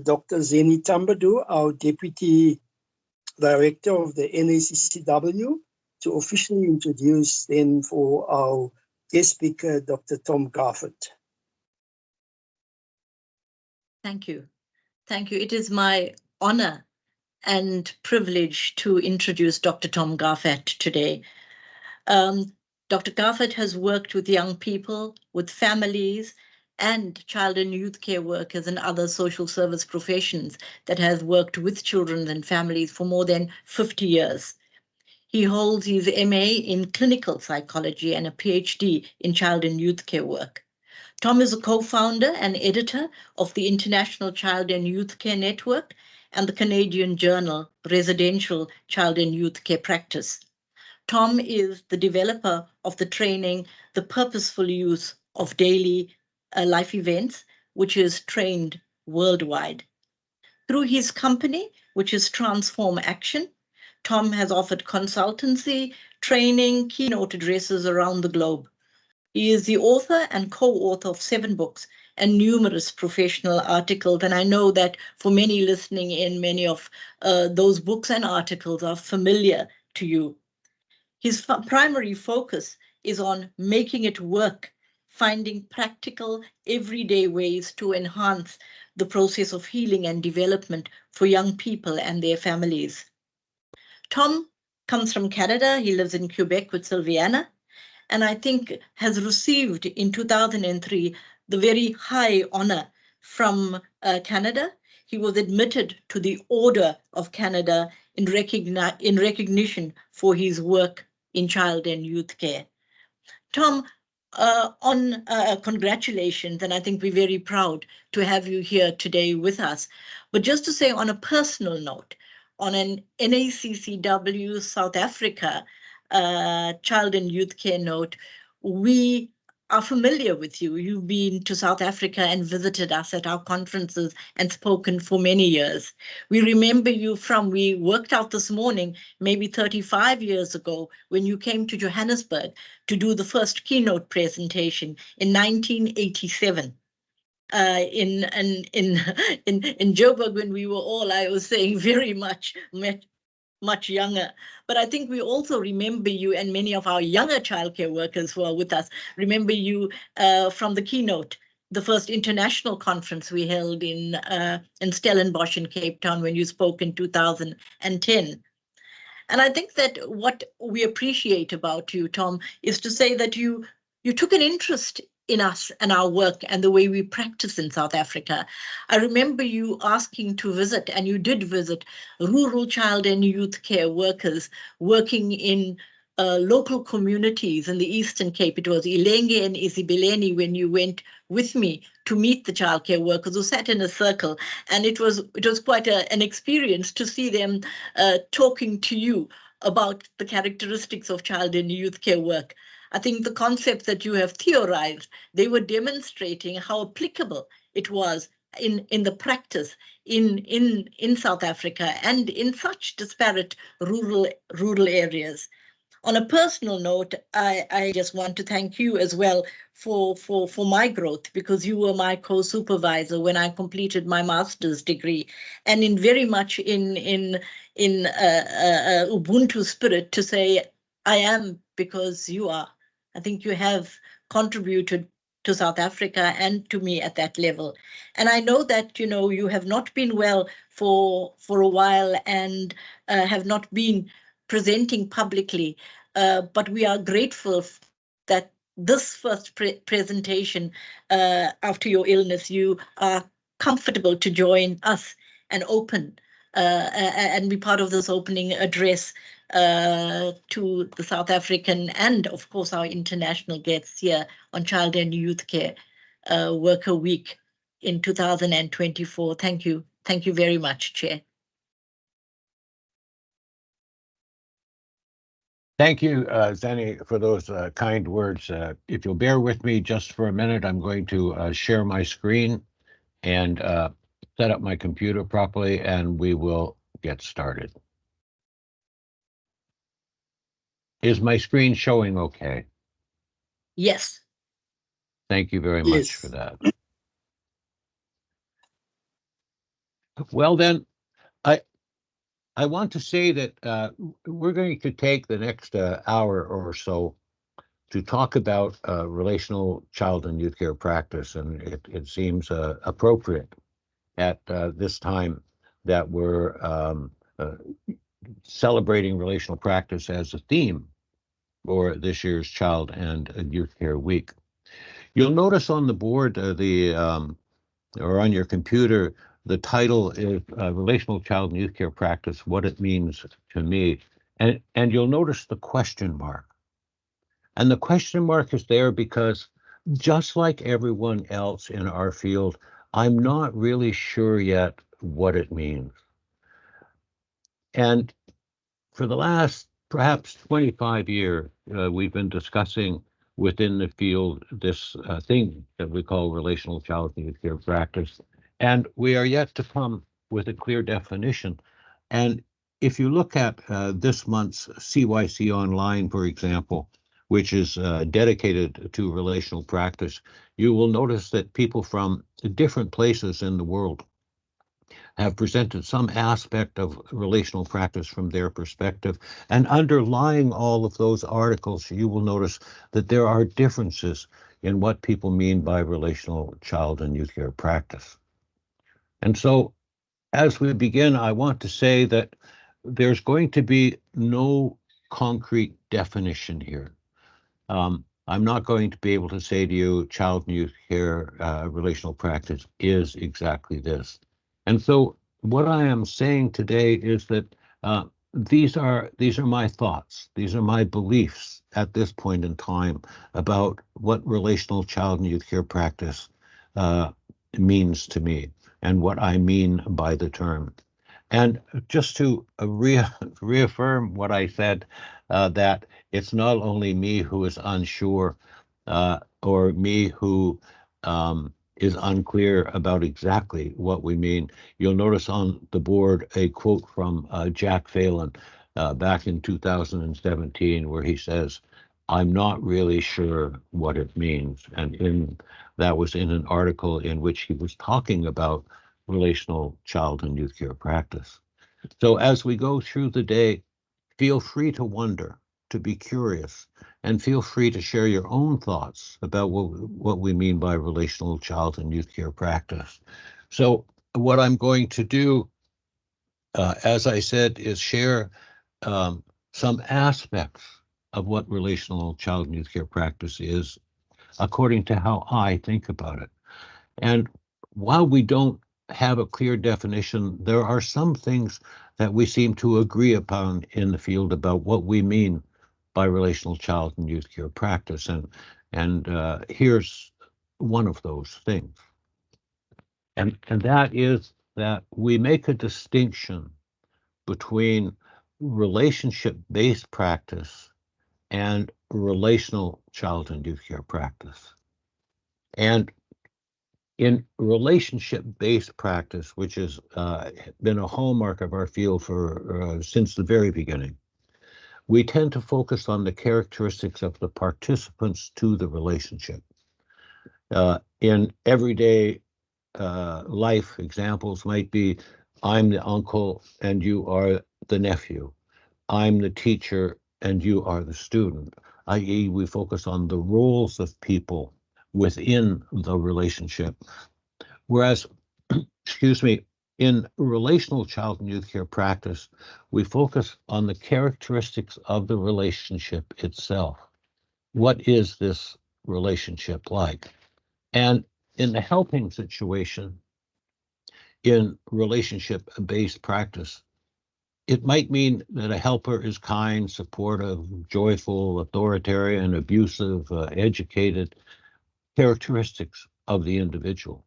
Dr. Zeni Tambadu, our Deputy Director of the NACCW, to officially introduce then for our guest speaker, Dr. Thom Garfat. Thank you. Thank you. It is my honor and privilege to introduce Dr. Thom Garfat today. Dr. Garfat has worked with young people, with families, and child and youth care workers and other social service professions that has worked with children and families for more than 50 years. He holds his MA in clinical psychology and a PhD in child and youth care work. Thom is a co-founder and editor of the International Child and Youth Care Network and the Canadian journal Residential Child and Youth Care Practice. Thom is the developer of the training, The Purposeful Use of Daily Life Events, which is trained worldwide. Through his company, which is TransformAction, Thom has offered consultancy, training, keynote addresses around the globe. He is the author and co-author of 7 books and numerous professional articles. And I know that for many listening in, many of those books and articles are familiar to you. His primary focus is on making it work, finding practical, everyday ways to enhance the process of healing and development for young people and their families. Thom comes from Canada. He lives in Quebec with Sylviane, and I think has received in 2003 the very high honor from Canada. He was admitted to the Order of Canada in recognition for his work in child and youth care. Thom, congratulations, and I think we're very proud to have you here today with us. But just to say on a personal note, on an NACCW South Africa child and youth care note, we are familiar with you. You've been to South Africa and visited us at our conferences and spoken for many years. We remember you we worked out this morning, maybe 35 years ago, when you came to Johannesburg to do the first keynote presentation in 1987. In Joburg, when we were all, I was saying, very much younger. But I think we also remember you, and many of our younger childcare workers who are with us remember you from the keynote, the first international conference we held in Stellenbosch in Cape Town when you spoke in 2010. And I think that what we appreciate about you, Thom, is to say that you took an interest in us and our work and the way we practice in South Africa. I remember you asking to visit, and you did visit, rural child and youth care workers working in local communities in the Eastern Cape. It was Ilenge and Isibileni when you went with me to meet the childcare workers who sat in a circle. And it was quite an experience to see them talking to you about the characteristics of child and youth care work. I think the concepts that you have theorized, they were demonstrating how applicable it was in the practice in South Africa and in such disparate rural areas. On a personal note, I just want to thank you as well for my growth, because you were my co-supervisor when I completed my master's degree, and in very much in Ubuntu spirit to say, I am because you are. I think you have contributed to South Africa and to me at that level. And I know that, you have not been well for a while and have not been presenting publicly, but we are grateful that this first presentation after your illness, you are comfortable to join us and open and be part of this opening address to the South African and, of course, our international guests here on Child and Youth Care Worker Week in 2024. Thank you. Thank you very much, Chair. Thank you, Zeni, for those kind words. If you'll bear with me just for a minute, I'm going to share my screen and set up my computer properly, and we will get started. Is my screen showing okay? Yes. Thank you very much for that. Well, then, I want to say that we're going to take the next hour or so to talk about relational child and youth care practice, and it seems appropriate at this time that we're celebrating relational practice as a theme for this year's Child and Youth Care Week. You'll notice on the board, or on your computer, the title is Relational Child and Youth Care Practice, What It Means to Me. And you'll notice the question mark. And the question mark is there because just like everyone else in our field, I'm not really sure yet what it means. And for the last perhaps 25 years, we've been discussing within the field this thing that we call relational child and youth care practice. And we are yet to come with a clear definition. And if you look at this month's CYC Online, for example, which is dedicated to relational practice, you will notice that people from different places in the world have presented some aspect of relational practice from their perspective. And underlying all of those articles, you will notice that there are differences in what people mean by relational child and youth care practice. And so as we begin, I want to say that there's going to be no concrete definition here. I'm not going to be able to say to you, child and youth care relational practice is exactly this. And so what I am saying today is that these are my thoughts. These are my beliefs at this point in time about what relational child and youth care practice means to me and what I mean by the term. And just to reaffirm what I said, that it's not only me who is unsure or me who is unclear about exactly what we mean. You'll notice on the board a quote from Jack Phelan back in 2017 where he says, "I'm not really sure what it means." And that was in an article in which he was talking about relational child and youth care practice. So as we go through the day, feel free to wonder, to be curious, and feel free to share your own thoughts about what we mean by relational child and youth care practice. So what I'm going to do, as I said, is share some aspects of what relational child and youth care practice is according to how I think about it. And while we don't have a clear definition, there are some things that we seem to agree upon in the field about what we mean by relational child and youth care practice. And here's one of those things. And that is that we make a distinction between relationship-based practice and relational child and youth care practice. And in relationship-based practice, which has been a hallmark of our field for since the very beginning, we tend to focus on the characteristics of the participants to the relationship. In everyday life, examples might be, I'm the uncle and you are the nephew. I'm the teacher and you are the student, i.e. we focus on the roles of people within the relationship. Whereas, excuse me, in relational child and youth care practice, we focus on the characteristics of the relationship itself. What is this relationship like? And in the helping situation, in relationship-based practice, it might mean that a helper is kind, supportive, joyful, authoritarian, abusive, educated, characteristics of the individual.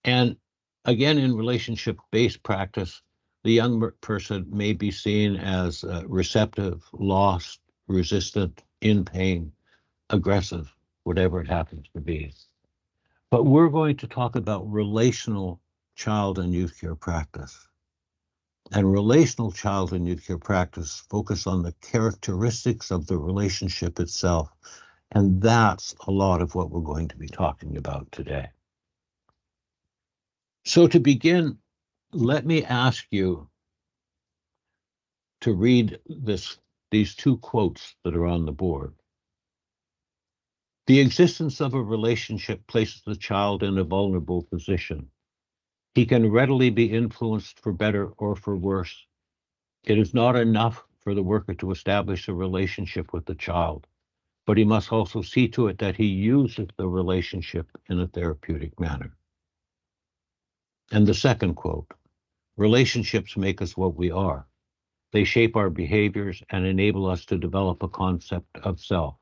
And again, in relationship-based practice, the young person may be seen as receptive, lost, resistant, in pain, aggressive, whatever it happens to be. But we're going to talk about relational child and youth care practice. And relational child and youth care practice focus on the characteristics of the relationship itself. And that's a lot of what we're going to be talking about today. So to begin, let me ask you to read these two quotes that are on the board. The existence of a relationship places the child in a vulnerable position. He can readily be influenced for better or for worse. It is not enough for the worker to establish a relationship with the child, but he must also see to it that he uses the relationship in a therapeutic manner. And the second quote, relationships make us what we are. They shape our behaviors and enable us to develop a concept of self.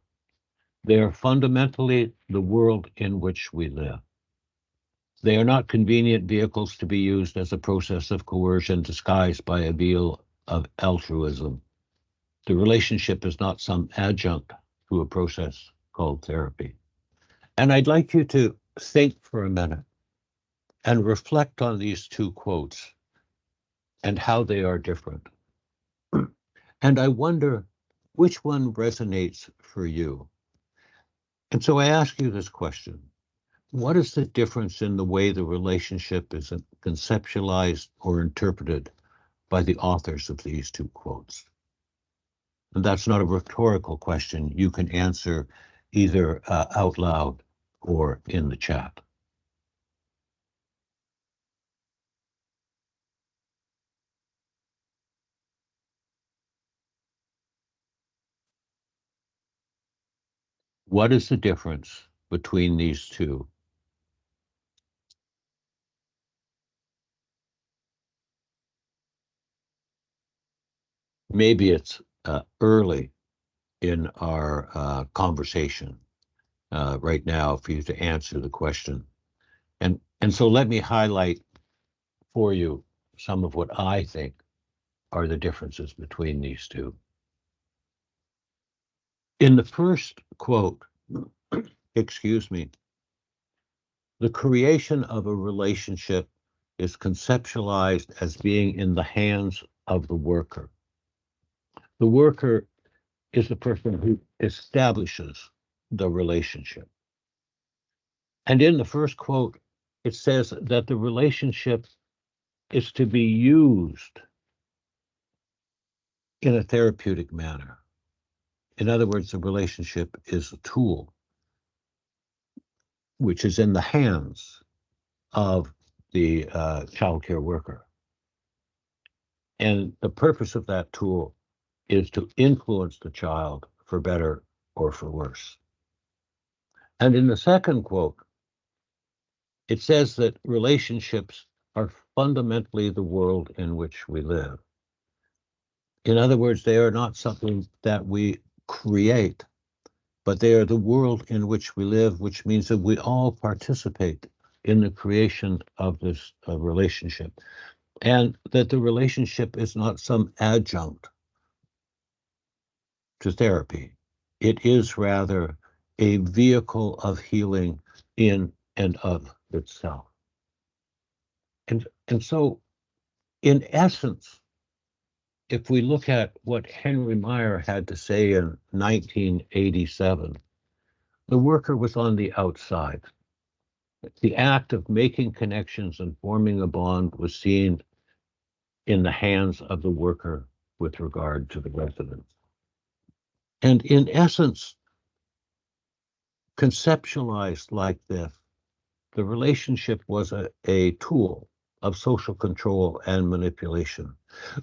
They are fundamentally the world in which we live. They are not convenient vehicles to be used as a process of coercion disguised by a veil of altruism. The relationship is not some adjunct to a process called therapy. And I'd like you to think for a minute and reflect on these two quotes and how they are different. And I wonder which one resonates for you. And so I ask you this question. What is the difference in the way the relationship is conceptualized or interpreted by the authors of these two quotes? And that's not a rhetorical question. You can answer either out loud or in the chat. What is the difference between these two? Maybe it's early in our conversation right now for you to answer the question. And so let me highlight for you some of what I think are the differences between these two. In the first quote, excuse me, the creation of a relationship is conceptualized as being in the hands of the worker. The worker is the person who establishes the relationship. And in the first quote, it says that the relationship is to be used in a therapeutic manner. In other words, the relationship is a tool which is in the hands of the child care worker. And the purpose of that tool is to influence the child for better or for worse. And in the second quote, it says that relationships are fundamentally the world in which we live. In other words, they are not something that we create, but they are the world in which we live, which means that we all participate in the creation of this relationship, and that the relationship is not some adjunct to therapy. It is rather a vehicle of healing in and of itself. And so, in essence, if we look at what Henry Meyer had to say in 1987, the worker was on the outside. The act of making connections and forming a bond was seen in the hands of the worker with regard to the resident. And in essence, conceptualized like this, the relationship was a tool of social control and manipulation.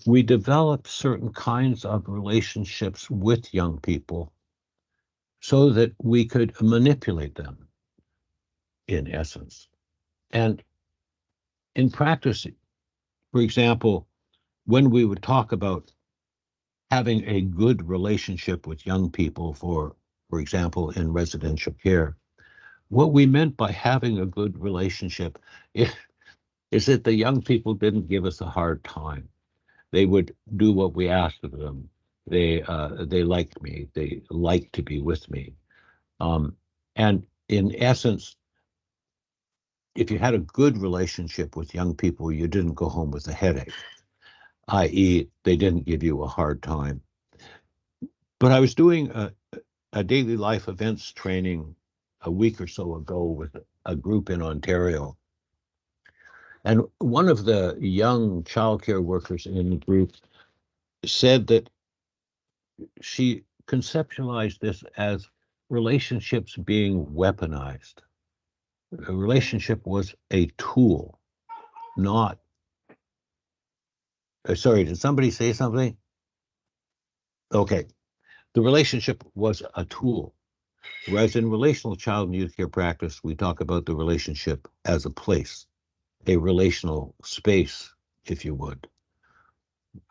We developed certain kinds of relationships with young people so that we could manipulate them, in essence. And in practice, for example, when we would talk about having a good relationship with young people, for example, in residential care, what we meant by having a good relationship is that the young people didn't give us a hard time. They would do what we asked of them. They liked me. They liked to be with me. And in essence, if you had a good relationship with young people, you didn't go home with a headache, i.e., they didn't give you a hard time. But I was doing a daily life events training a week or so ago with a group in Ontario. And one of the young childcare workers in the group said that she conceptualized this as relationships being weaponized. A relationship was a tool, not. Sorry, did somebody say something? Okay. The relationship was a tool. Whereas in relational child and youth care practice, we talk about the relationship as a place, a relational space, if you would.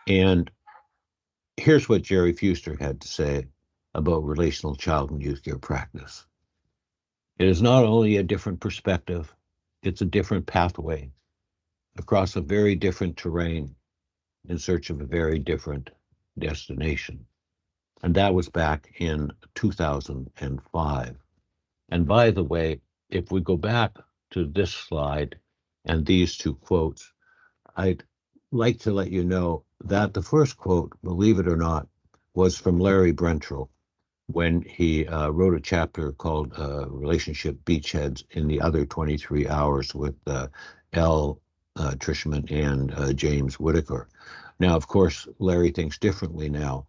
And here's what Jerry Fuster had to say about relational child and youth care practice. It is not only a different perspective, it's a different pathway across a very different terrain in search of a very different destination. And that was back in 2005. And by the way, if we go back to this slide and these two quotes, I'd like to let you know that the first quote, believe it or not, was from Larry Brentrell when he wrote a chapter called Relationship Beachheads in the Other 23 Hours with Elle Trishman and James Whitaker. Now, of course, Larry thinks differently now,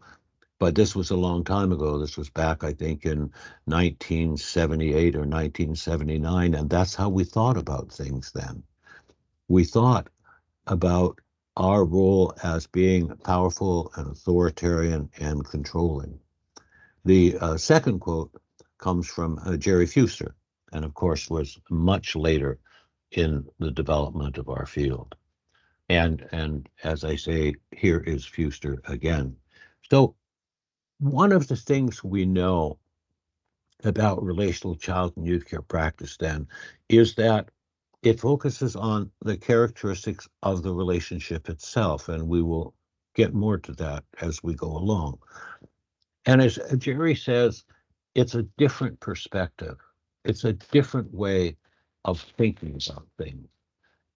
but this was a long time ago. This was back, I think, in 1978 or 1979, and that's how we thought about things then. We thought about our role as being powerful and authoritarian and controlling. The second quote comes from Jerry Fuster, and of course was much later in the development of our field. And as I say, here is Fuster again. So one of the things we know about relational child and youth care practice then is that it focuses on the characteristics of the relationship itself, and we will get more to that as we go along. And as Jerry says, it's a different perspective. It's a different way of thinking about things,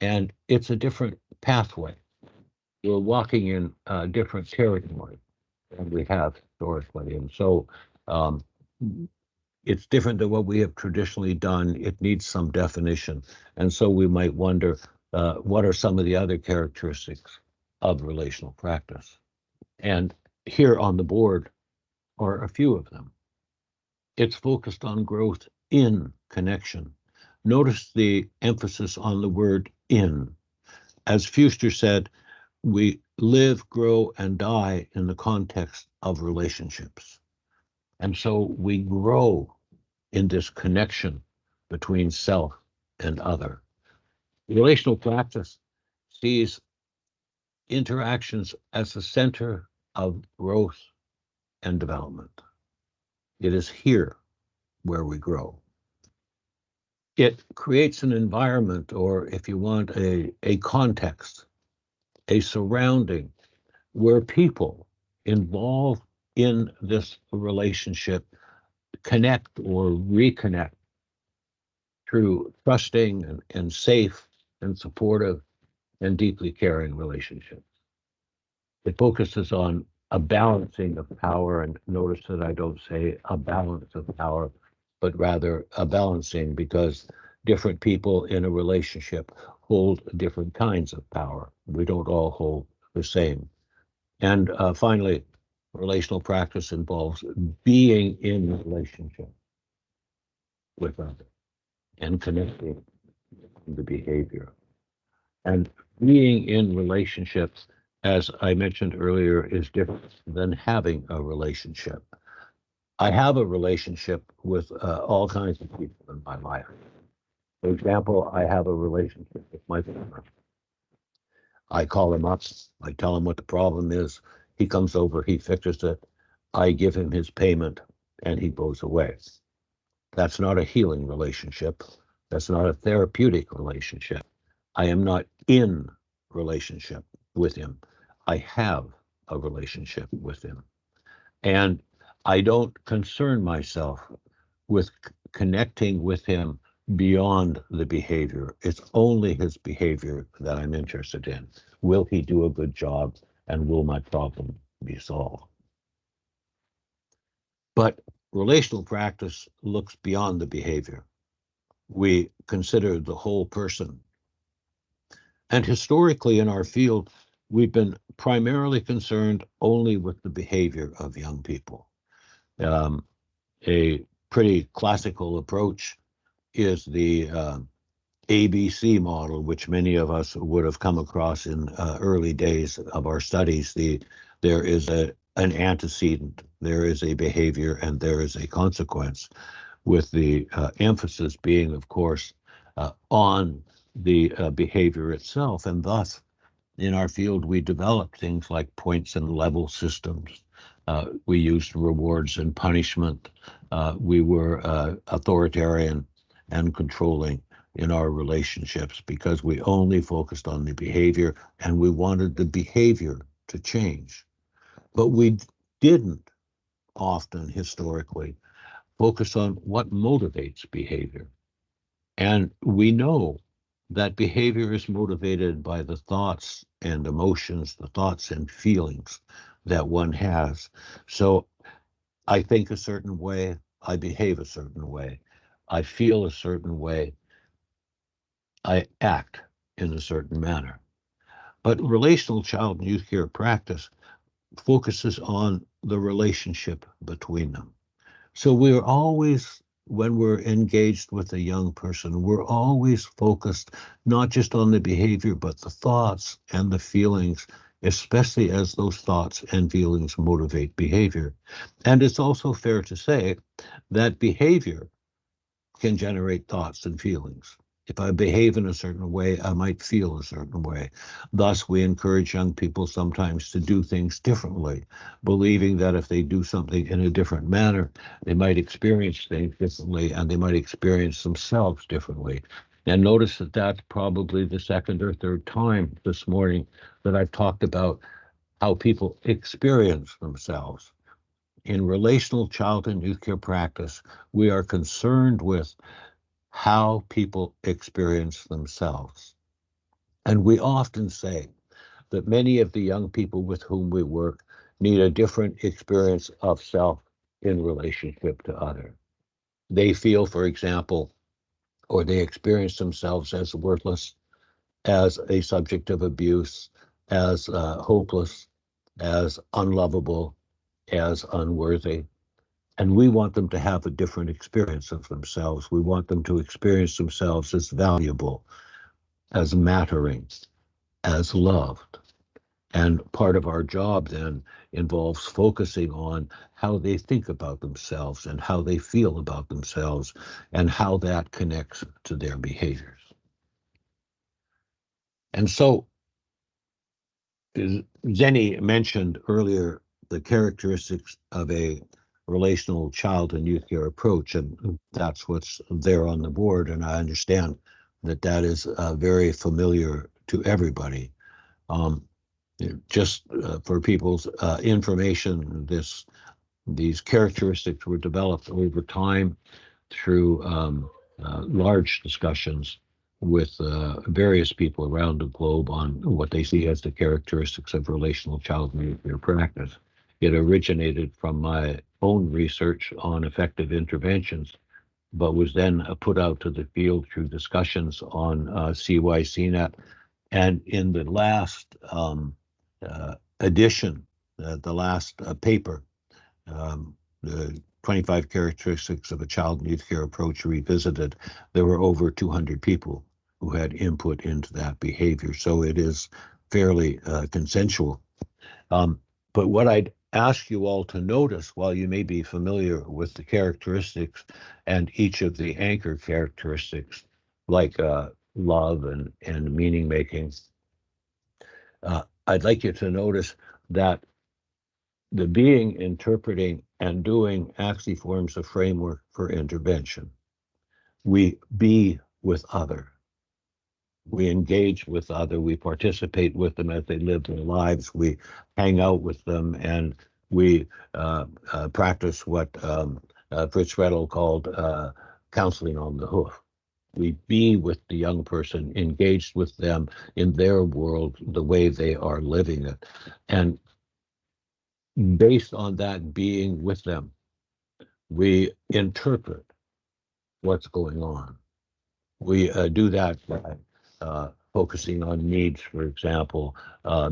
and it's a different pathway. We're walking in different territory than we have historically, and so it's different than what we have traditionally done. It needs some definition. And so we might wonder, what are some of the other characteristics of relational practice? And here on the board are a few of them. It's focused on growth in connection. Notice the emphasis on the word in. As Fuster said, we live, grow, and die in the context of relationships. And so we grow in this connection between self and other. Relational practice sees interactions as the center of growth and development. It is here where we grow. It creates an environment, or if you want, a context, a surrounding where people involved in this relationship connect or reconnect through trusting and safe and supportive and deeply caring relationships. It focuses on a balancing of power, and notice that I don't say a balance of power, but rather a balancing, because different people in a relationship hold different kinds of power. We don't all hold the same. And finally, relational practice involves being in relationship with others and connecting the behavior. And being in relationships, as I mentioned earlier, is different than having a relationship. I have a relationship with all kinds of people in my life. For example, I have a relationship with my partner. I call him up, I tell him what the problem is. He comes over, he fixes it. I give him his payment, and he goes away. That's not a healing relationship. That's not a therapeutic relationship. I am not in relationship with him. I have a relationship with him. And I don't concern myself with connecting with him beyond the behavior. It's only his behavior that I'm interested in. Will he do a good job, and will my problem be solved? But relational practice looks beyond the behavior. We consider the whole person. And historically in our field, we've been primarily concerned only with the behavior of young people. A pretty classical approach is the ABC model, which many of us would have come across in early days of our studies. There is an antecedent, there is a behavior, and there is a consequence, with the emphasis being, of course, on the behavior itself. And thus, in our field, we developed things like points and level systems. We used rewards and punishment. We were authoritarian and controlling in our relationships because we only focused on the behavior and we wanted the behavior to change. But we didn't often historically focus on what motivates behavior. And we know that behavior is motivated by the thoughts and emotions, the thoughts and feelings that one has. So I think a certain way, I behave a certain way, I feel a certain way, I act in a certain manner. But relational child and youth care practice focuses on the relationship between them. So we're always, when we're engaged with a young person, we're always focused not just on the behavior, but the thoughts and the feelings, especially as those thoughts and feelings motivate behavior. And it's also fair to say that behavior can generate thoughts and feelings. If I behave in a certain way, I might feel a certain way. Thus, we encourage young people sometimes to do things differently, believing that if they do something in a different manner, they might experience things differently and they might experience themselves differently. And notice that that's probably the second or third time this morning that I've talked about how people experience themselves. In relational child and youth care practice, we are concerned with how people experience themselves. And we often say that many of the young people with whom we work need a different experience of self in relationship to others. They feel, for example, or they experience themselves as worthless, as a subject of abuse, as hopeless, as unlovable, as unworthy. And we want them to have a different experience of themselves. We want them to experience themselves as valuable, as mattering, as loved. And part of our job then involves focusing on how they think about themselves and how they feel about themselves and how that connects to their behaviors. And so Zenny mentioned earlier the characteristics of a relational child and youth care approach, and that's what's there on the board. And I understand that that is very familiar to everybody. Just for people's information, these characteristics were developed over time through large discussions with various people around the globe on what they see as the characteristics of relational child and youth care practice. It originated from my own research on effective interventions, but was then put out to the field through discussions on CYCNet. And in the last edition, the last paper, the 25 characteristics of a child and youth care approach revisited, there were over 200 people who had input into that behavior. So it is fairly consensual. But what I'd ask you all to notice, while you may be familiar with the characteristics and each of the anchor characteristics, like love and meaning making, I'd like you to notice that the being, interpreting, and doing actually forms a framework for intervention. We be with other. We engage with other. We participate with them as they live their lives. We hang out with them, and we practice what Fritz Redl called counseling on the hoof. We be with the young person, engaged with them in their world, the way they are living it. And based on that being with them, we interpret what's going on. We do that by focusing on needs, for example,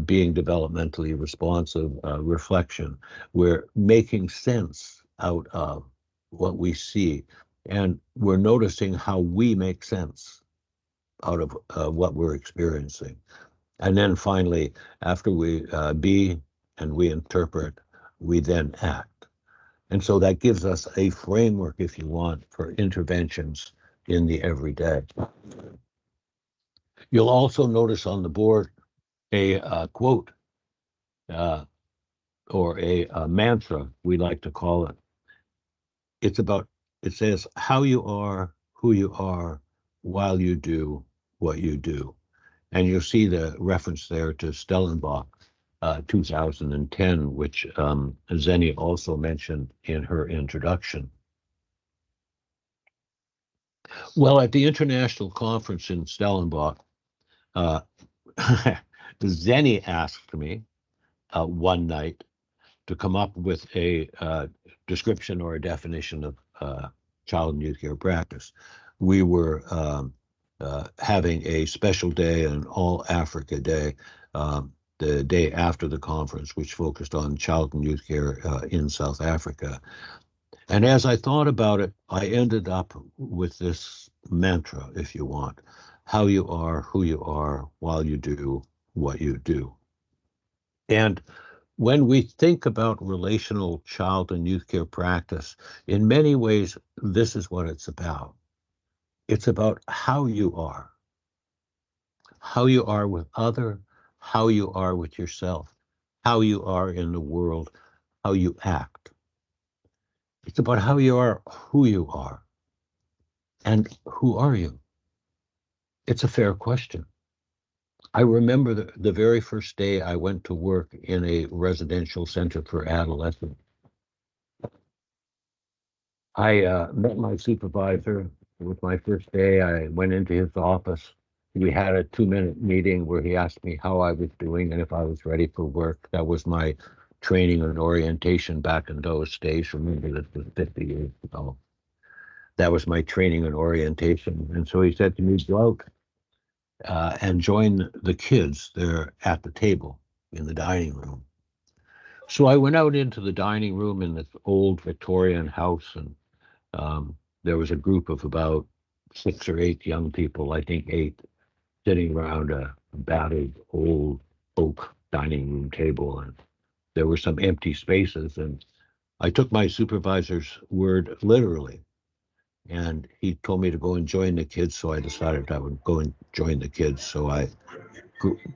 being developmentally responsive, reflection. We're making sense out of what we see, and we're noticing how we make sense out of what we're experiencing. And then finally, after we be and we interpret, we then act. And so that gives us a framework, if you want, for interventions in the everyday. You'll also notice on the board a quote or a mantra, we like to call it. It says, how you are, who you are, while you do what you do. And you'll see the reference there to Stellenbosch, 2010, which Zeni also mentioned in her introduction. Well, at the international conference in Stellenbosch, Zeni asked me one night to come up with a description or a definition of child and youth care practice. We were having a special day, an All Africa Day, the day after the conference, which focused on child and youth care in South Africa. And as I thought about it, I ended up with this mantra, if you want: how you are, who you are, while you do what you do. And when we think about relational child and youth care practice, in many ways, this is what it's about. It's about how you are with other, how you are with yourself, how you are in the world, how you act. It's about how you are, who you are, and who are you? It's a fair question. I remember the very first day I went to work in a residential center for adolescents. I met my supervisor. It was my first day. I went into his office. We had a 2-minute meeting where he asked me how I was doing and if I was ready for work. That was my training and orientation back in those days. Remember, this was 50 years ago. That was my training and orientation. And so he said to me, go out and join the kids there at the table in the dining room. So I went out into the dining room in this old Victorian house, and there was a group of about 6 or 8 young people, I think 8, sitting around a battered old oak dining room table, and there were some empty spaces. And I took my supervisor's word literally, and he told me to go and join the kids, so I decided I would go and join the kids. So I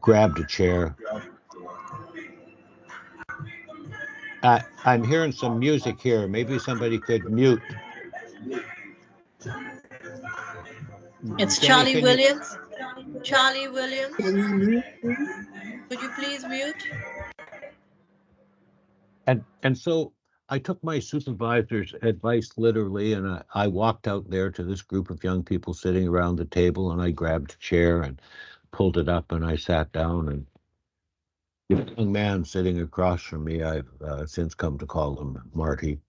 grabbed a chair. I'm hearing some music here. Maybe somebody could mute. It's Jenny, Charlie Williams. Charlie Williams, Can you mute? could you please mute? And so I took my supervisor's advice literally, and I walked out there to this group of young people sitting around the table, and I grabbed a chair and pulled it up, and I sat down. And the young man sitting across from me, I've since come to call him Marty.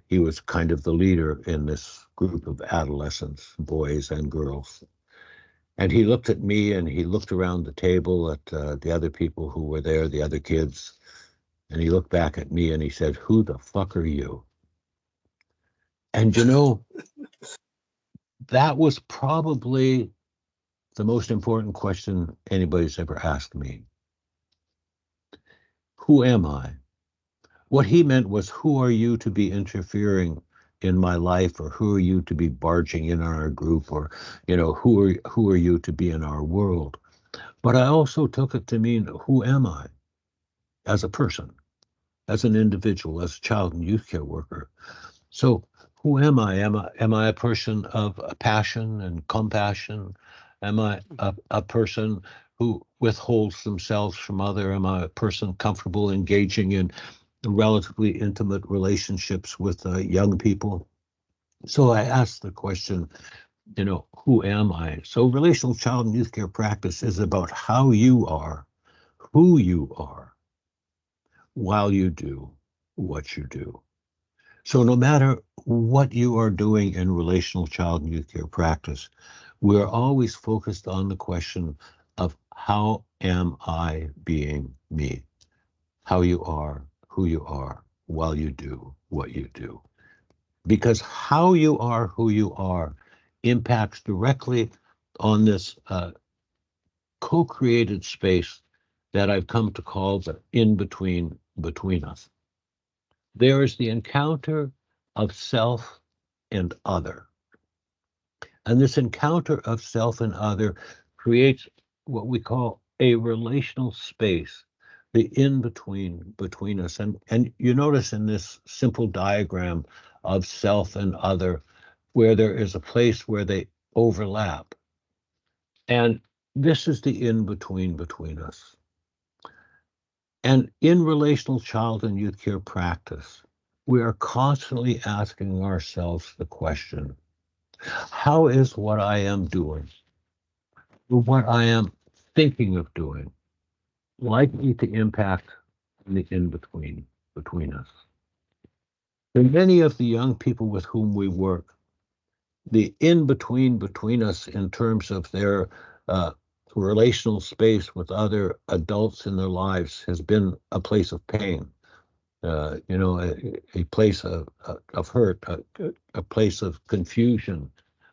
He was kind of the leader in this group of adolescents, boys and girls. And he looked at me, and he looked around the table at the other people who were there, the other kids. And he looked back at me and he said, "Who the fuck are you?" And you know, that was probably the most important question anybody's ever asked me. Who am I? What he meant was, who are you to be interfering in my life, or who are you to be barging in our group, or, you know, who are you to be in our world? But I also took it to mean, who am I as a person, as an individual, as a child and youth care worker? So who am I? Am I a person of passion and compassion? Am I a person who withholds themselves from other? Am I a person comfortable engaging in relatively intimate relationships with young people? So I asked the question, you know, who am I? So relational child and youth care practice is about how you are, who you are, while you do what you do. So no matter what you are doing in relational child and youth care practice, We're always focused on the question of how am I being me? How you are, who you are, while you do what you do. Because how you are, who you are, impacts directly on this co-created space that I've come to call the in-between between us. There is the encounter of self and other. And this encounter of self and other creates what we call a relational space, the in-between between us. And you notice in this simple diagram of self and other, where there is a place where they overlap. And this is the in-between between us. And in relational child and youth care practice, we are constantly asking ourselves the question, how is what I am doing, or what I am thinking of doing, likely to impact the in-between between us? For many of the young people with whom we work, the in-between between us in terms of their relational space with other adults in their lives has been a place of pain, a place of hurt, a place of confusion,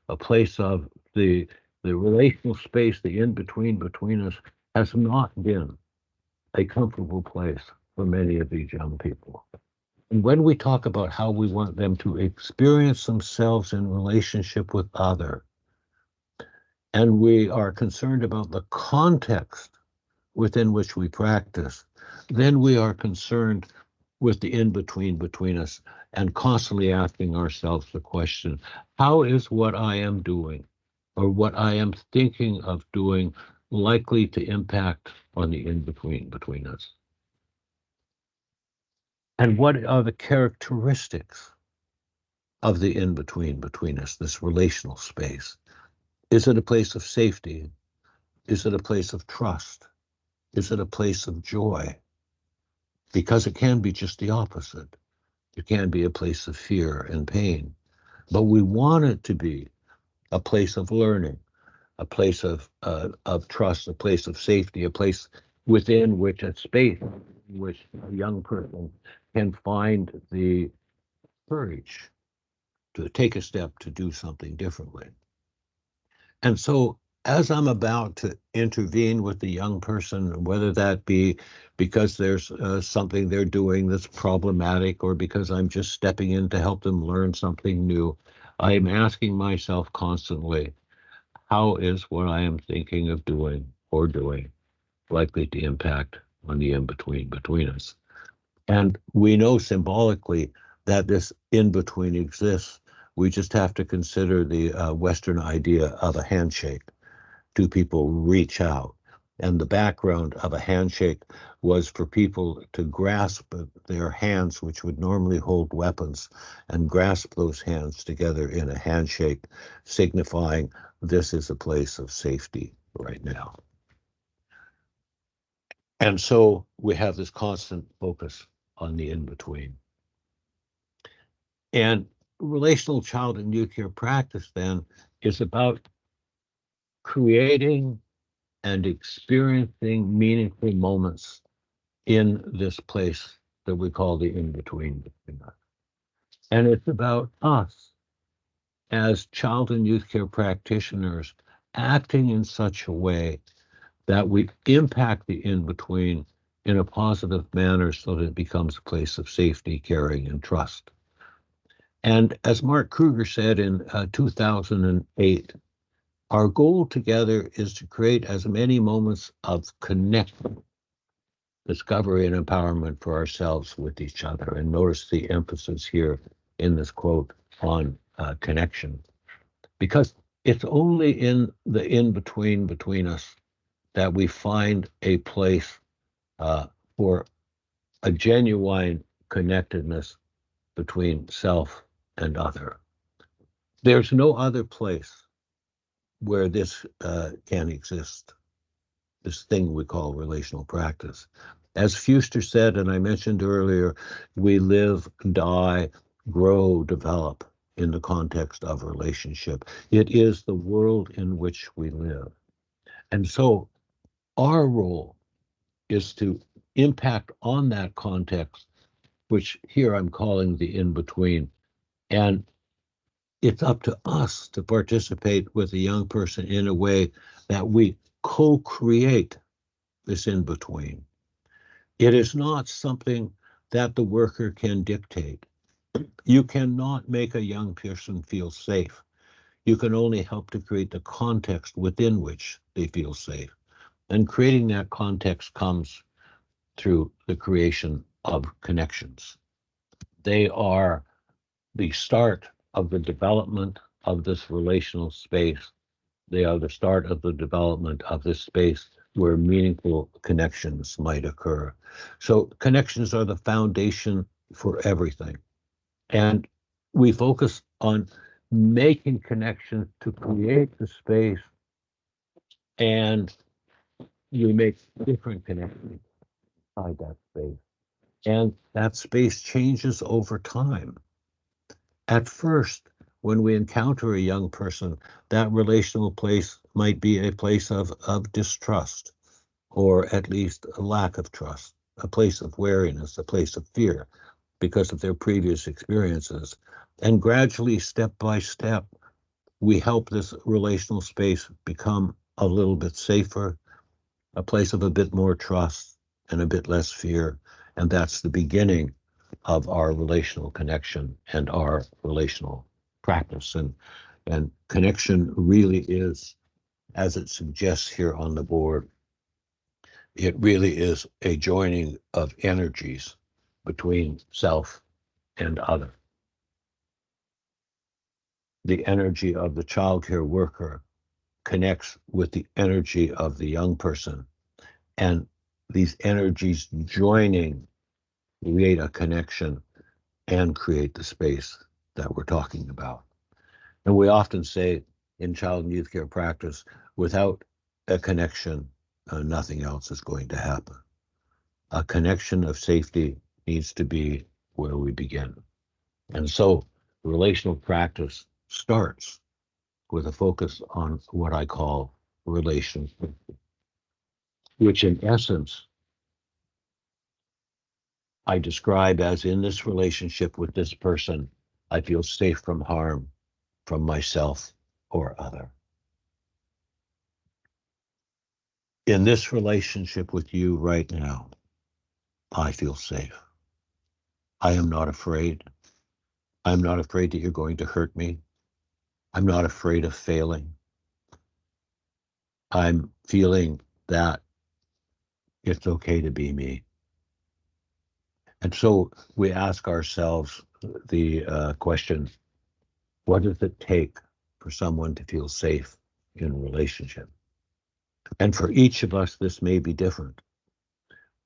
a place of the relational space, the in-between between us has not been a comfortable place for many of these young people. And when we talk about how we want them to experience themselves in relationship with other, and we are concerned about the context within which we practice, then we are concerned with the in-between between us and constantly asking ourselves the question, how is what I am doing or what I am thinking of doing likely to impact on the in-between between us? And what are the characteristics of the in-between between us, this relational space? Is it a place of safety? Is it a place of trust? Is it a place of joy? Because it can be just the opposite. It can be a place of fear and pain. But we want it to be a place of learning, a place of trust, a place of safety, a place within which, a space in which a young person can find the courage to take a step to do something differently. And so as I'm about to intervene with the young person, whether that be because there's something they're doing that's problematic or because I'm just stepping in to help them learn something new, I'm asking myself constantly, how is what I am thinking of doing or doing likely to impact on the in-between between us? And we know symbolically that this in-between exists. We just have to consider the Western idea of a handshake. Two people reach out. And the background of a handshake was for people to grasp their hands, which would normally hold weapons, and grasp those hands together in a handshake, signifying this is a place of safety right now. And so we have this constant focus on the in-between. And relational child and youth care practice then is about creating and experiencing meaningful moments in this place that we call the in-between between us. And it's about us as child and youth care practitioners acting in such a way that we impact the in-between in a positive manner so that it becomes a place of safety, caring, and trust. And as Mark Kruger said in 2008, our goal together is to create as many moments of connection, discovery, and empowerment for ourselves with each other. And notice the emphasis here in this quote on connection, because it's only in the in-between between us that we find a place for a genuine connectedness between self and other. There's no other place where this can exist, this thing we call relational practice. As Fuster said, and I mentioned earlier, we live, die, grow, develop in the context of relationship. It is the world in which we live. And so our role is to impact on that context, which here I'm calling the in-between. And it's up to us to participate with a young person in a way that we co-create this in-between. It is not something that the worker can dictate. You cannot make a young person feel safe. You can only help to create the context within which they feel safe. And creating that context comes through the creation of connections. They are the start of the development of this relational space. They are the start of the development of this space where meaningful connections might occur. So connections are the foundation for everything. And we focus on making connections to create the space, and you make different connections inside that space. And that space changes over time. At first, when we encounter a young person, that relational place might be a place of distrust, or at least a lack of trust, a place of wariness, a place of fear, because of their previous experiences. And gradually, step by step, we help this relational space become a little bit safer, a place of a bit more trust and a bit less fear. And that's the beginning of our relational connection and our relational practice. And connection really is, as it suggests here on the board, it really is a joining of energies between self and other. The energy of the childcare worker connects with the energy of the young person, and these energies joining create a connection and create the space that we're talking about. And we often say in child and youth care practice, without a connection, nothing else is going to happen. A connection of safety needs to be where we begin. And so relational practice starts with a focus on what I call relational safety, which in essence I describe as, in this relationship with this person, I feel safe from harm from myself or other. In this relationship with you right now, I feel safe. I am not afraid. I'm not afraid that you're going to hurt me. I'm not afraid of failing. I'm feeling that it's okay to be me. And so we ask ourselves the question, what does it take for someone to feel safe in a relationship? And for each of us, this may be different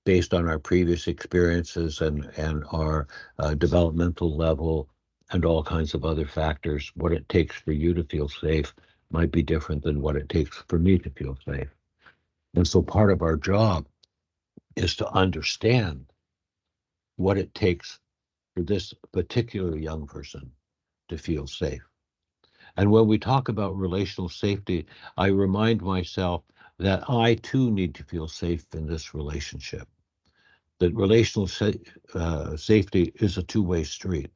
based on our previous experiences and our developmental level and all kinds of other factors. What it takes for you to feel safe might be different than what it takes for me to feel safe. And so part of our job is to understand what it takes for this particular young person to feel safe. And when we talk about relational safety, I remind myself that I too need to feel safe in this relationship. That relational safety is a two-way street,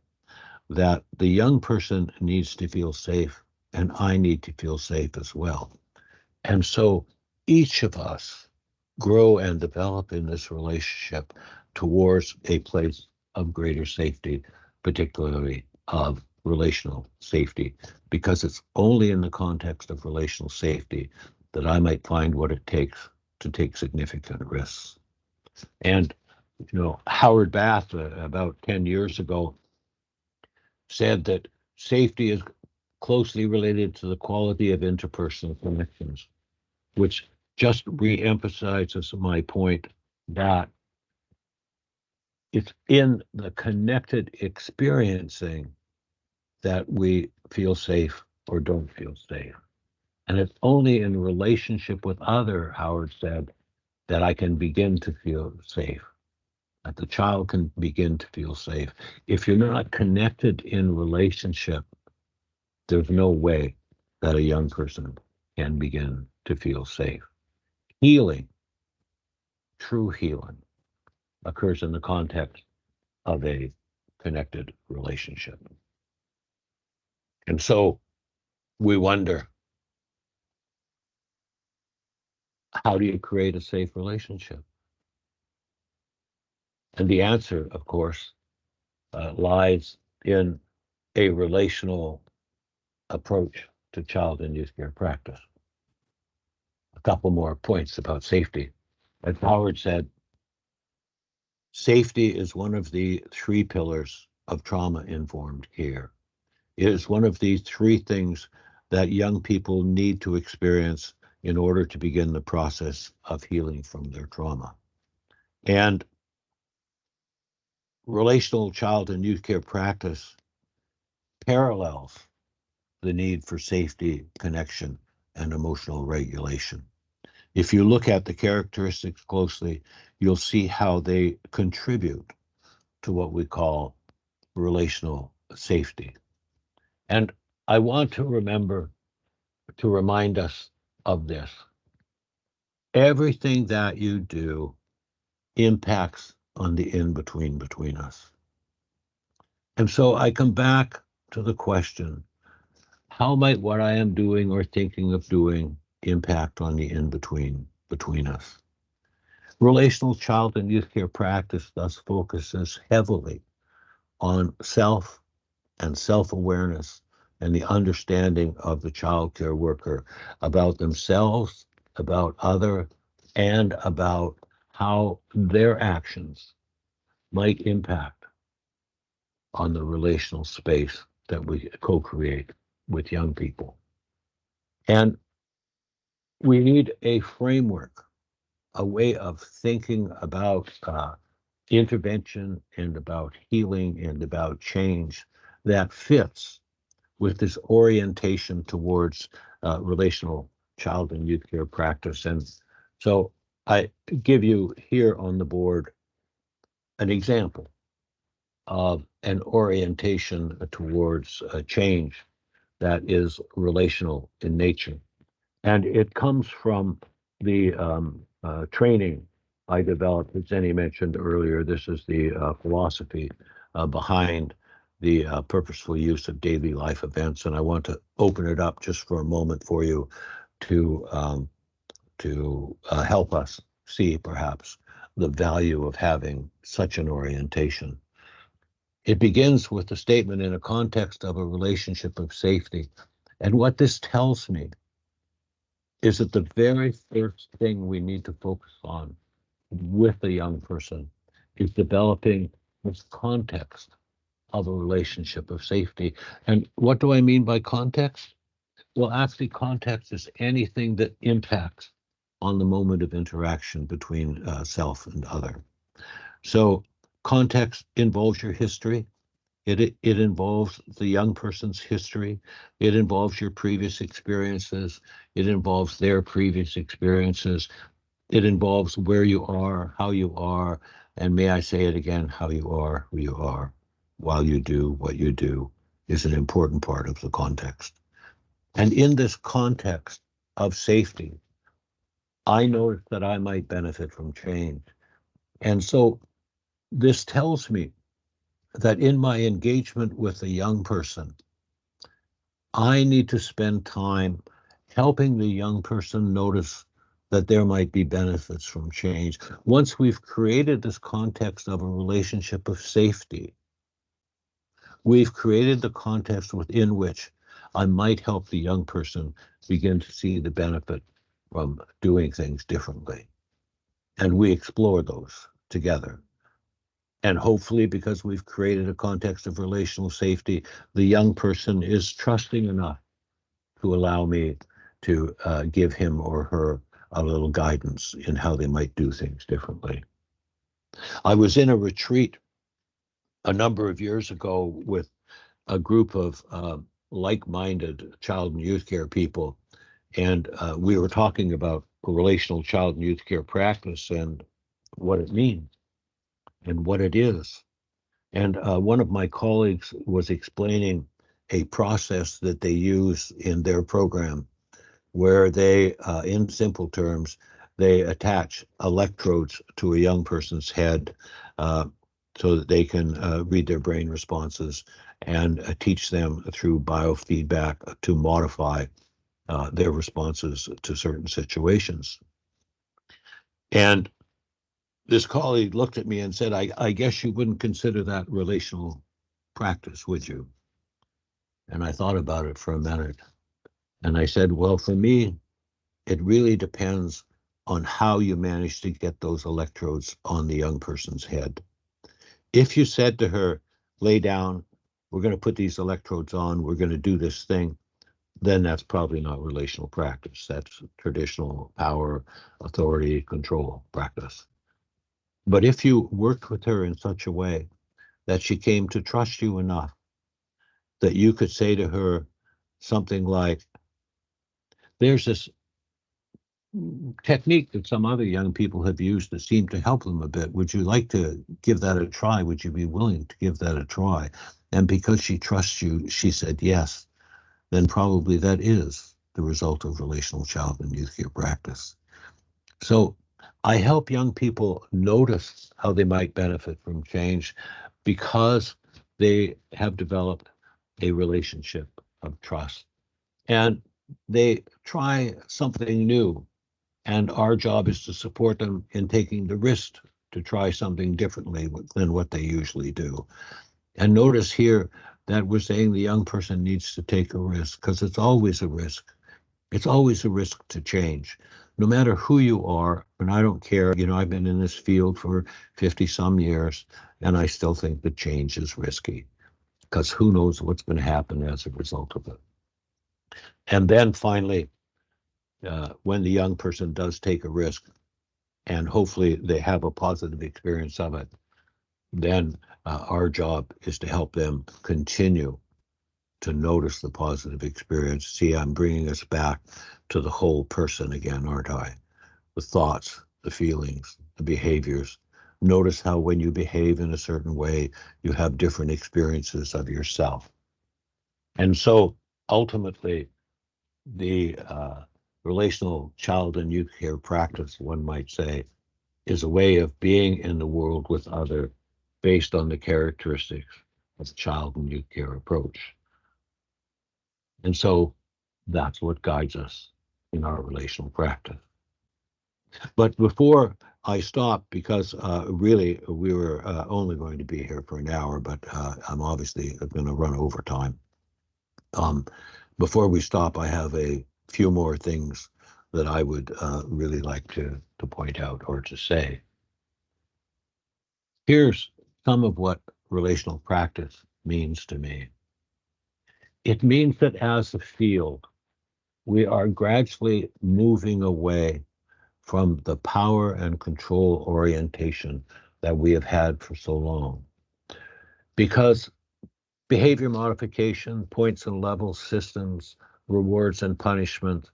that the young person needs to feel safe and I need to feel safe as well. And so each of us grow and develop in this relationship towards a place of greater safety, particularly of relational safety, because it's only in the context of relational safety that I might find what it takes to take significant risks. And, Howard Bath, about 10 years ago, said that safety is closely related to the quality of interpersonal connections, which just re-emphasizes my point that it's in the connected experiencing that we feel safe or don't feel safe. And it's only in relationship with other, Howard said, that I can begin to feel safe, that the child can begin to feel safe. If you're not connected in relationship, there's no way that a young person can begin to feel safe. Healing, true healing, occurs in the context of a connected relationship. And so we wonder, how do you create a safe relationship? And the answer, of course, lies in a relational approach to child and youth care practice. A couple more points about safety. As Howard said, safety is one of the three pillars of trauma-informed care. It is one of these three things that young people need to experience in order to begin the process of healing from their trauma. And relational child and youth care practice parallels the need for safety, connection, and emotional regulation. If you look at the characteristics closely, you'll see how they contribute to what we call relational safety. And I want to remind us of this. Everything that you do impacts on the in-between between us. And so I come back to the question, how might what I am doing or thinking of doing impact on the in-between between us? Relational child and youth care practice thus focuses heavily on self and self-awareness and the understanding of the child care worker about themselves, about other, and about how their actions might impact on the relational space that we co-create with young people. And we need a framework, a way of thinking about intervention and about healing and about change that fits with this orientation towards relational child and youth care practice. And so I give you here on the board an example of an orientation towards change that is relational in nature. And it comes from the training I developed, as Zenny mentioned earlier. This is the philosophy behind the purposeful use of daily life events. And I want to open it up just for a moment for you to help us see perhaps the value of having such an orientation. It begins with a statement in a context of a relationship of safety. And what this tells me is that the very first thing we need to focus on with a young person is developing this context of a relationship of safety. And what do I mean by context? Well, actually, context is anything that impacts on the moment of interaction between self and other. So context involves your history. It involves the young person's history. It involves your previous experiences. It involves their previous experiences. It involves where you are, how you are, and may I say it again, how you are, who you are, while you do what you do is an important part of the context. And in this context of safety, I know that I might benefit from change. And so this tells me that in my engagement with a young person, I need to spend time helping the young person notice that there might be benefits from change. Once we've created this context of a relationship of safety, we've created the context within which I might help the young person begin to see the benefit from doing things differently. And we explore those together. And hopefully, because we've created a context of relational safety, the young person is trusting enough to allow me to give him or her a little guidance in how they might do things differently. I was in a retreat a number of years ago with a group of like-minded child and youth care people, and we were talking about relational child and youth care practice and what it means and what it is. And one of my colleagues was explaining a process that they use in their program where they, in simple terms, they attach electrodes to a young person's head so that they can read their brain responses and teach them through biofeedback to modify their responses to certain situations. And this colleague looked at me and said, I guess you wouldn't consider that relational practice, would you? And I thought about it for a minute. And I said, well, for me, it really depends on how you manage to get those electrodes on the young person's head. If you said to her, lay down, we're going to put these electrodes on, we're going to do this thing, then that's probably not relational practice. That's traditional power, authority, control practice. But if you worked with her in such a way that she came to trust you enough that you could say to her something like, there's this technique that some other young people have used that seemed to help them a bit. Would you like to give that a try? Would you be willing to give that a try? And because she trusts you, she said yes, then probably that is the result of relational child and youth care practice. So I help young people notice how they might benefit from change because they have developed a relationship of trust. And they try something new. And our job is to support them in taking the risk to try something differently than what they usually do. And notice here that we're saying the young person needs to take a risk because it's always a risk. It's always a risk to change, no matter who you are. And I don't care, you know, I've been in this field for 50 some years, and I still think that change is risky because who knows what's going to happen as a result of it. And then finally, when the young person does take a risk, and hopefully they have a positive experience of it, then our job is to help them continue to notice the positive experience. See, I'm bringing us back to the whole person again, aren't I? The thoughts, the feelings, the behaviors. Notice how when you behave in a certain way, you have different experiences of yourself. And so ultimately, the relational child and youth care practice, one might say, is a way of being in the world with other based on the characteristics of the child and youth care approach. And so that's what guides us in our relational practice. But before I stop, because really we were only going to be here for an hour, but I'm obviously going to run over time. Before we stop, I have a few more things that I would really like to point out or to say. Here's some of what relational practice means to me. It means that as a field, we are gradually moving away from the power and control orientation that we have had for so long. Because behavior modification, points and levels, systems, rewards and punishment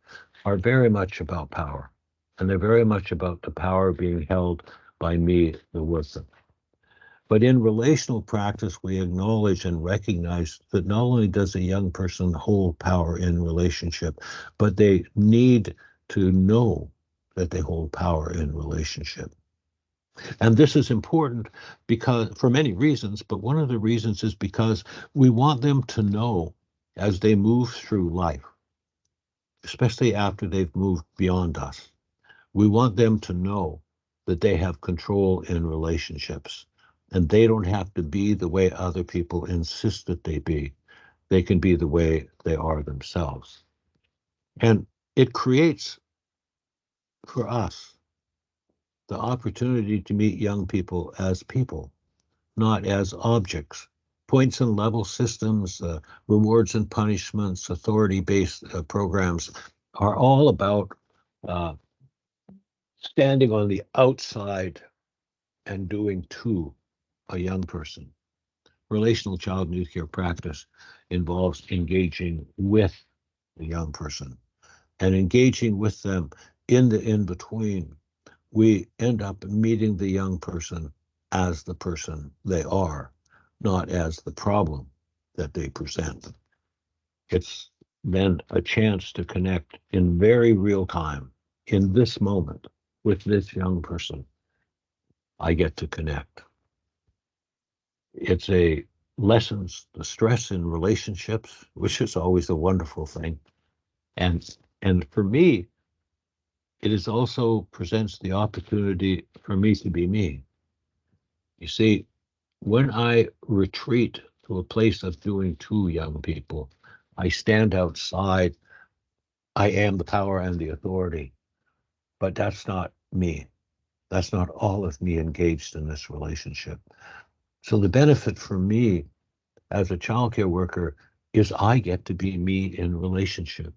are very much about power. And they're very much about the power being held by me, the worker. But in relational practice, we acknowledge and recognize that not only does a young person hold power in relationship, but they need to know that they hold power in relationship. And this is important because for many reasons, but one of the reasons is because we want them to know as they move through life, especially after they've moved beyond us, we want them to know that they have control in relationships and they don't have to be the way other people insist that they be. They can be the way they are themselves. And it creates for us the opportunity to meet young people as people, not as objects. Points and level systems, rewards and punishments, authority-based programs are all about standing on the outside and doing to a young person. Relational child and youth care practice involves engaging with the young person and engaging with them in the in-between. We end up meeting the young person as the person they are, not as the problem that they present. It's then a chance to connect in very real time, in this moment, with this young person. I get to connect. It's a lessens the stress in relationships, which is always a wonderful thing. And for me, it is also presents the opportunity for me to be me. You see, when I retreat to a place of doing to young people, I stand outside. I am the power and the authority, but that's not me. That's not all of me engaged in this relationship. So the benefit for me as a childcare worker is I get to be me in relationship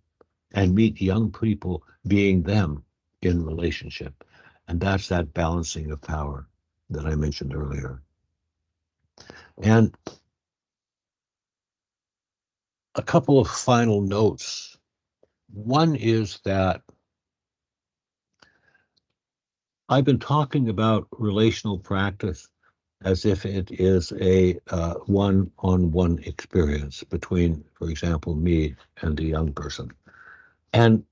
and meet young people being them in relationship. And that's that balancing of power that I mentioned earlier. And a couple of final notes. One is that I've been talking about relational practice as if it is a one-on-one experience between, for example, me and the young person. And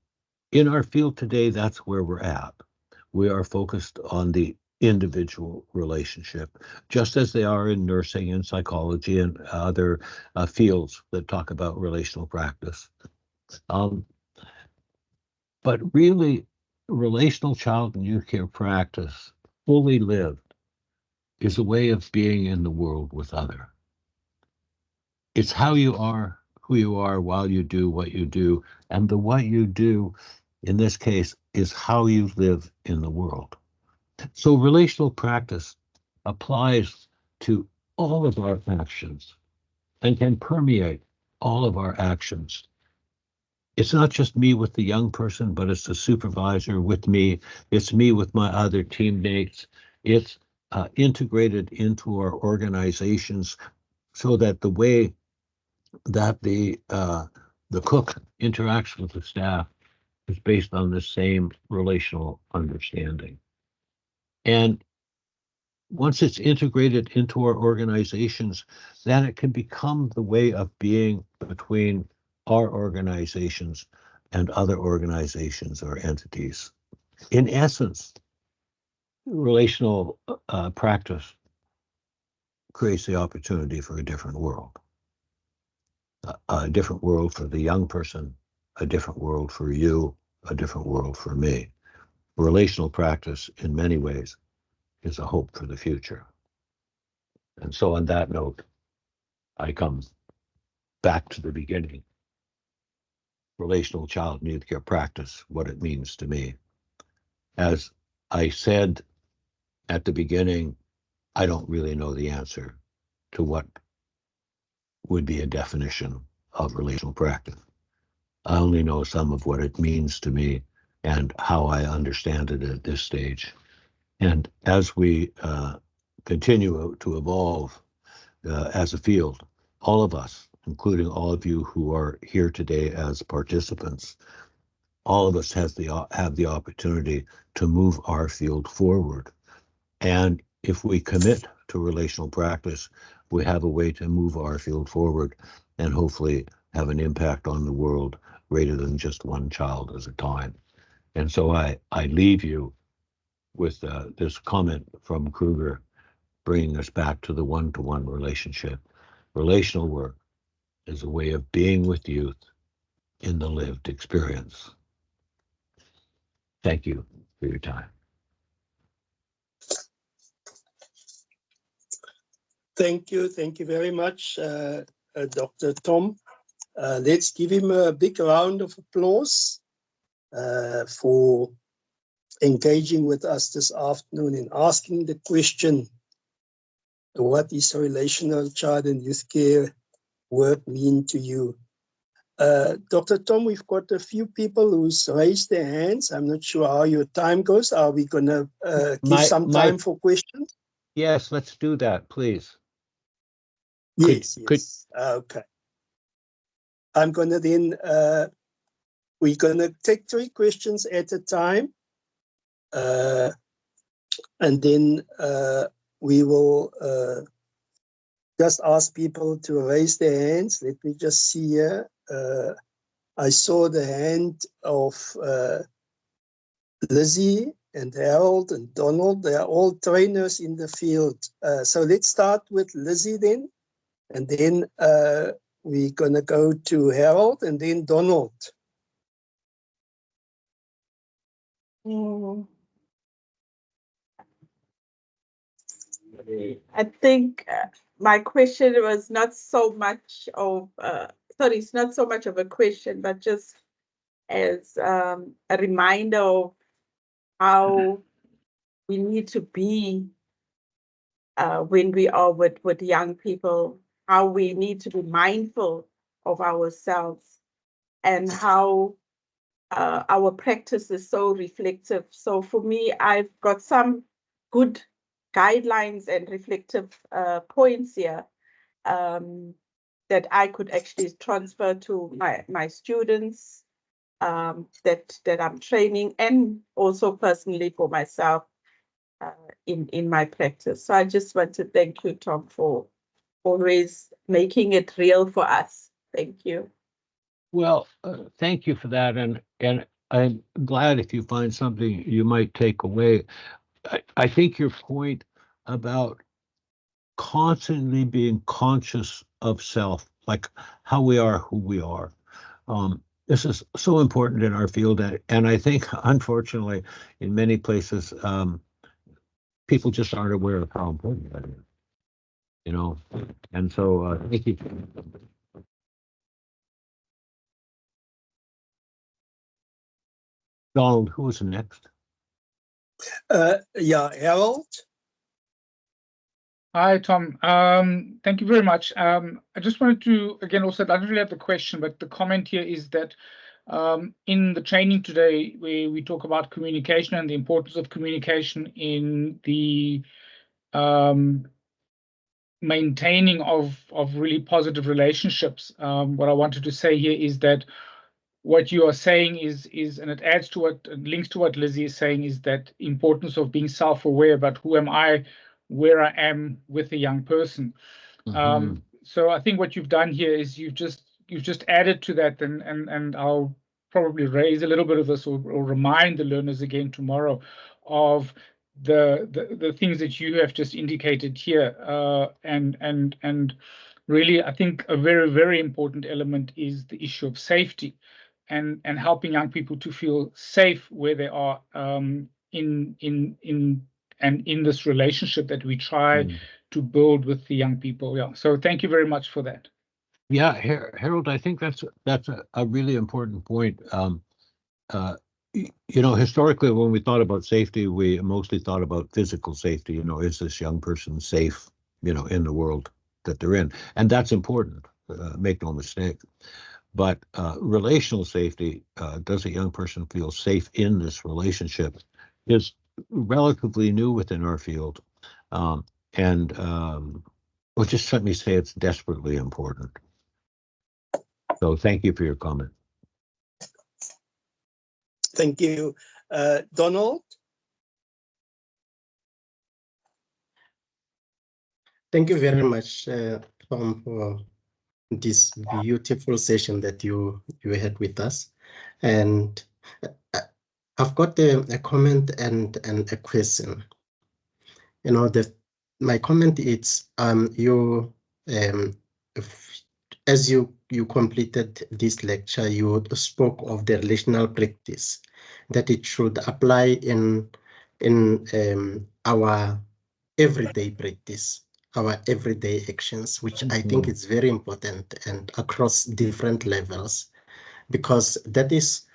in our field today, that's where we're at. We are focused on the individual relationship, just as they are in nursing and psychology and other fields that talk about relational practice. But really, relational child and youth care practice, fully lived, is a way of being in the world with other. It's how you are, who you are while you do what you do. And the what you do, in this case, is how you live in the world. So relational practice applies to all of our actions and can permeate all of our actions. It's not just me with the young person, but it's the supervisor with me. It's me with my other teammates. It's integrated into our organizations so that the way that the cook interacts with the staff is based on the same relational understanding. And once it's integrated into our organizations, then it can become the way of being between our organizations and other organizations or entities. In essence, relational practice creates the opportunity for a different world. A different world for the young person, a different world for you, a different world for me. Relational practice, in many ways, is a hope for the future. And so on that note, I come back to the beginning. Relational child and youth care practice, what it means to me. As I said at the beginning, I don't really know the answer to what would be a definition of relational practice. I only know some of what it means to me and how I understand it at this stage. And as we continue to evolve as a field, all of us, including all of you who are here today as participants, all of us have the opportunity to move our field forward. And if we commit to relational practice, we have a way to move our field forward and hopefully have an impact on the world greater than just one child at a time. And so I leave you with this comment from Kruger, bringing us back to the one-to-one relationship. Relational work is a way of being with youth in the lived experience. Thank you for your time. Thank you very much, Dr. Thom. Let's give him a big round of applause for engaging with us this afternoon and asking the question, what is relational child and youth care work mean to you? Dr. Thom, we've got a few people who's raised their hands. I'm not sure how your time goes. Are we going to give some time for questions? Yes, let's do that, please. Yes. Okay. I'm going to then, we're going to take 3 questions at a time. And then we will just ask people to raise their hands. Let me just see here. I saw the hand of Lizzie and Harold and Donald. They are all trainers in the field. So let's start with Lizzie then, and then we're going to go to Harold and then Donald. I think my question was not so much of, sorry, it's not so much of a question, but just as a reminder of how we need to be when we are with young people, how we need to be mindful of ourselves and how our practice is so reflective. So for me, I've got some good guidelines and reflective points here that I could actually transfer to my students that I'm training, and also personally for myself in my practice. So I just want to thank you, Thom, for always making it real for us. Thank you. Well, thank you for that, and I'm glad if you find something you might take away. I think your point about constantly being conscious of self, like how we are, who we are. This is so important in our field, and I think, unfortunately, in many places, people just aren't aware of how important that is. You know, and so thank you. Donald, who is next? Yeah, Harold. Hi, Thom. Thank you very much. I just wanted to, again, also, I don't really have the question, but the comment here is that in the training today, we talk about communication and the importance of communication in the maintaining of really positive relationships. What I wanted to say here is that what you are saying is, and it adds to what, links to what Lizzie is saying, is that importance of being self-aware about who am I, where I am with a young person. So I think what you've done here is you've just added to that, and I'll probably raise a little bit of this or remind the learners again tomorrow of the things that you have just indicated here, and really I think a very, very important element is the issue of safety and helping young people to feel safe where they are in this relationship that we try to build with the young people. Yeah. So thank you very much for that. Yeah, Harold, I think that's a really important point. You know, historically, when we thought about safety, we mostly thought about physical safety. You know, is this young person safe, you know, in the world that they're in? And that's important, make no mistake. But relational safety, does a young person feel safe in this relationship, is relatively new within our field. Well, just let me say it's desperately important. So thank you for your comment. Thank you. Donald? Thank you very much, Thom, for this beautiful session that you had with us. And I've got a comment and a question. You know, my comment is as you completed this lecture, you spoke of the relational practice, that it should apply in our everyday practice, our everyday actions, which I think is very important and across different levels, because that is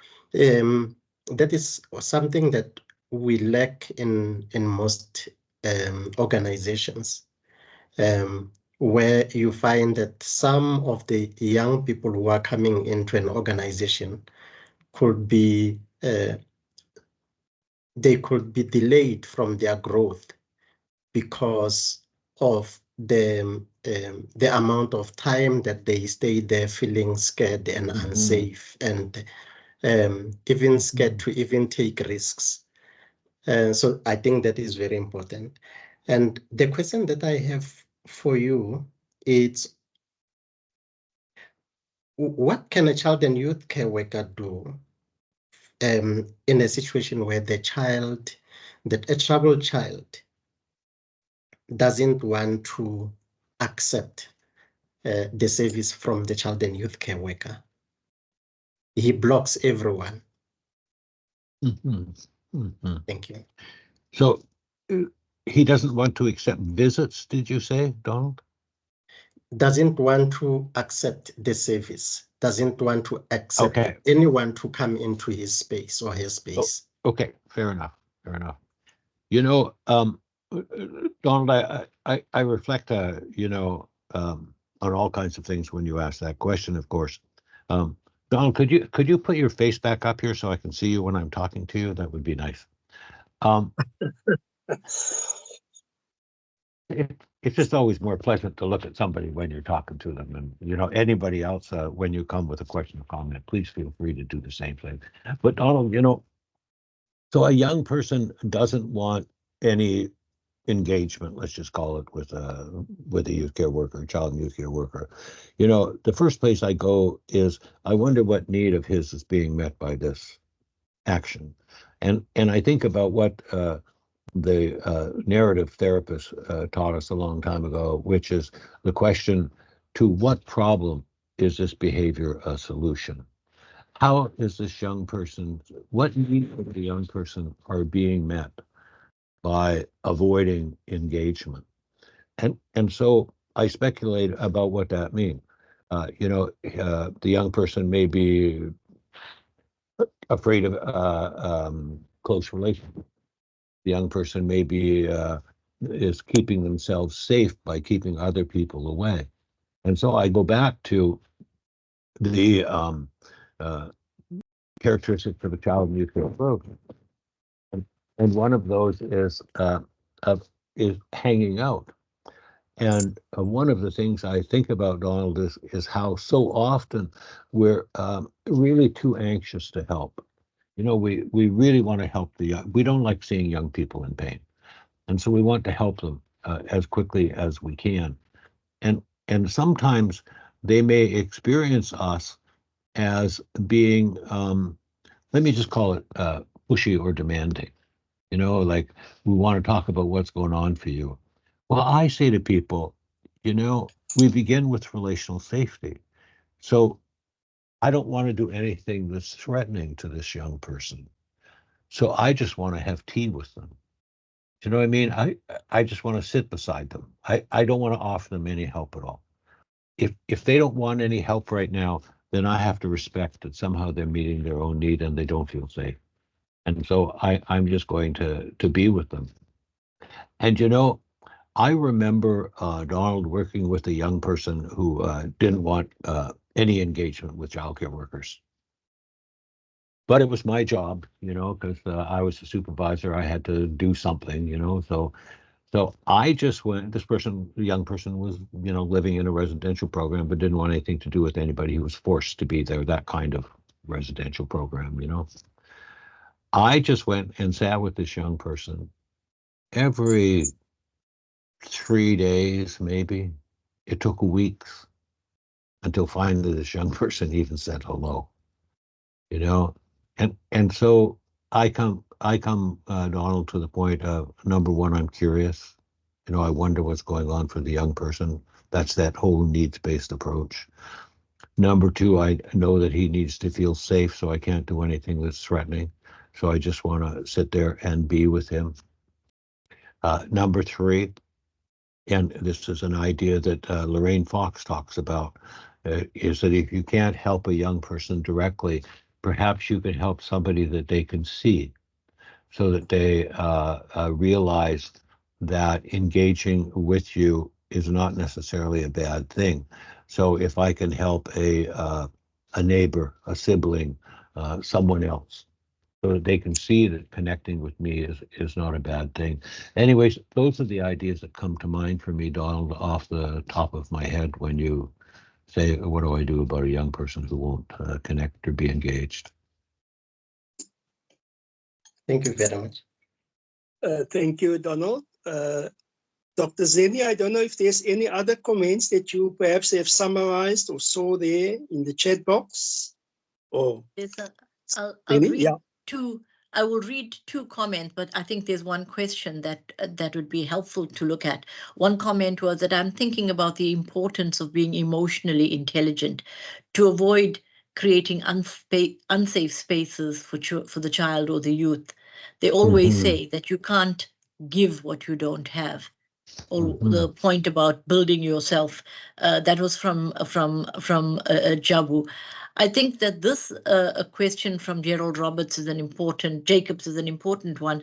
something that we lack in most organizations, where you find that some of the young people who are coming into an organization could be they could be delayed from their growth because of the amount of time that they stay there feeling scared and unsafe, and even scared to even take risks. So I think that is very important. And the question that I have for you is, what can a child and youth care worker do in a situation where a troubled child doesn't want to accept the service from the child and youth care worker? He blocks everyone. Thank you. So he doesn't want to accept visits, did you say, Donald? Doesn't want to accept the service, doesn't want to accept anyone to come into his space or her space. Okay, fair enough, fair enough. You know, Donald, I reflect, you know, on all kinds of things when you ask that question, of course. Donald, could you put your face back up here so I can see you when I'm talking to you? That would be nice. It's just always more pleasant to look at somebody when you're talking to them, and you know, anybody else when you come with a question or comment, please feel free to do the same thing. But Donald, you know, so a young person doesn't want any engagement, let's just call it, with a youth care worker, child and youth care worker. You know, the first place I go is, I wonder what need of his is being met by this action. And I think about what the narrative therapist taught us a long time ago, which is the question, to what problem is this behavior a solution? How is this young person, what needs of the young person are being met by avoiding engagement? And so I speculate about what that means. You know, the young person may be afraid of close relationships. The young person maybe is keeping themselves safe by keeping other people away. And so I go back to the characteristics of a child and youth care program. And one of those is hanging out. And one of the things I think about, Donald, is how so often we're really too anxious to help. You know, we really want to help the young. We don't like seeing young people in pain. And so we want to help them as quickly as we can. And sometimes they may experience us as being, let me just call it pushy or demanding. You know, like, we want to talk about what's going on for you. Well, I say to people, you know, we begin with relational safety. So I don't want to do anything that's threatening to this young person. So I just want to have tea with them. You know what I mean? I just want to sit beside them. I don't want to offer them any help at all. If they don't want any help right now, then I have to respect that somehow they're meeting their own need and they don't feel safe. And so I'm just going to be with them. And you know, I remember Donald working with a young person who didn't want any engagement with childcare workers. But it was my job, you know, because I was the supervisor. I had to do something, you know. So I just went. This person, the young person, was, you know, living in a residential program, but didn't want anything to do with anybody who was forced to be there. That kind of residential program, you know. I just went and sat with this young person every 3 days, maybe. It took weeks until finally this young person even said hello, you know. And so I come, Donald, to the point of, number one, I'm curious. You know, I wonder what's going on for the young person. That's that whole needs-based approach. Number two, I know that he needs to feel safe, so I can't do anything that's threatening. So I just want to sit there and be with him. Number three, and this is an idea that Lorraine Fox talks about, is that if you can't help a young person directly, perhaps you can help somebody that they can see, so that they realize that engaging with you is not necessarily a bad thing. So if I can help a neighbor, a sibling, someone else, so that they can see that connecting with me is not a bad thing. Anyways, those are the ideas that come to mind for me, Donald, off the top of my head when you say, what do I do about a young person who won't connect or be engaged? Thank you very much. Thank you, Donald. Dr. Zeni, I don't know if there's any other comments that you perhaps have summarized or saw there in the chat box. Or I'll Zeni? read Yeah. two. I will read two comments, but I think there's one question that that would be helpful to look at. One comment was that I'm thinking about the importance of being emotionally intelligent to avoid creating unsafe spaces for the child or the youth. They always say that you can't give what you don't have. Or the point about building yourself, that was from Jabu. I think that this a question from Gerald Jacobs is an important one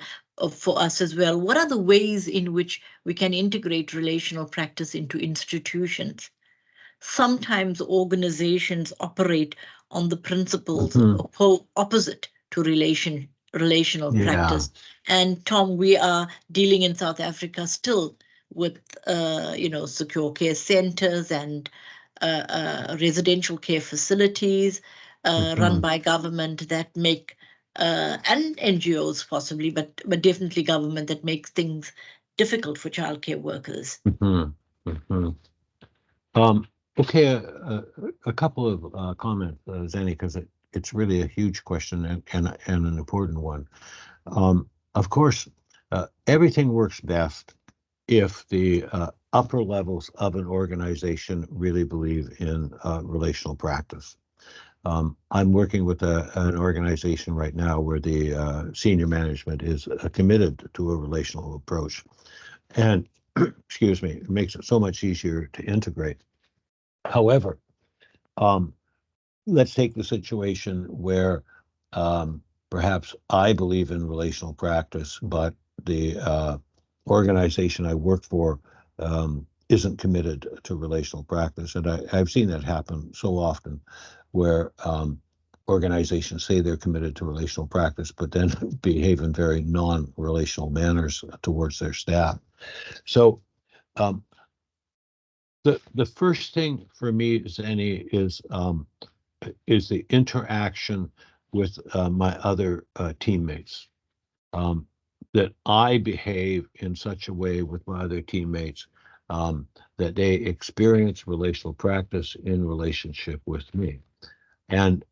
for us as well. What are the ways in which we can integrate relational practice into institutions? Sometimes organizations operate on the principles opposite to relational practice. And Tom, we are dealing in South Africa still with secure care centers and residential care facilities run by government that make and NGOs possibly, but definitely government that makes things difficult for childcare workers. Okay, a couple of comments, Zeni, because it's really a huge question and an important one. Of course, everything works best if the upper levels of an organization really believe in relational practice. I'm working with an organization right now where the senior management is committed to a relational approach. And, excuse me, it makes it so much easier to integrate. However, let's take the situation where perhaps I believe in relational practice, but the organization I work for isn't committed to relational practice. And I've seen that happen so often where organizations say they're committed to relational practice, but then behave in very non-relational manners towards their staff. So the first thing for me, Zeni, is the interaction with my other teammates. That I behave in such a way with my other teammates that they experience relational practice in relationship with me. And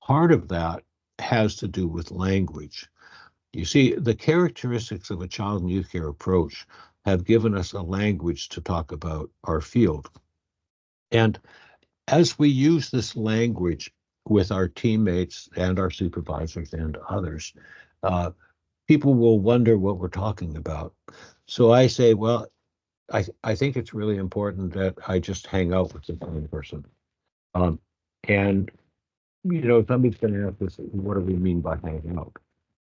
part of that has to do with language. You see, the characteristics of a child and youth care approach have given us a language to talk about our field. And as we use this language with our teammates and our supervisors and others, people will wonder what we're talking about. So I say, well, I think it's really important that I just hang out with the same person. And, somebody's going to ask us, what do we mean by hanging out?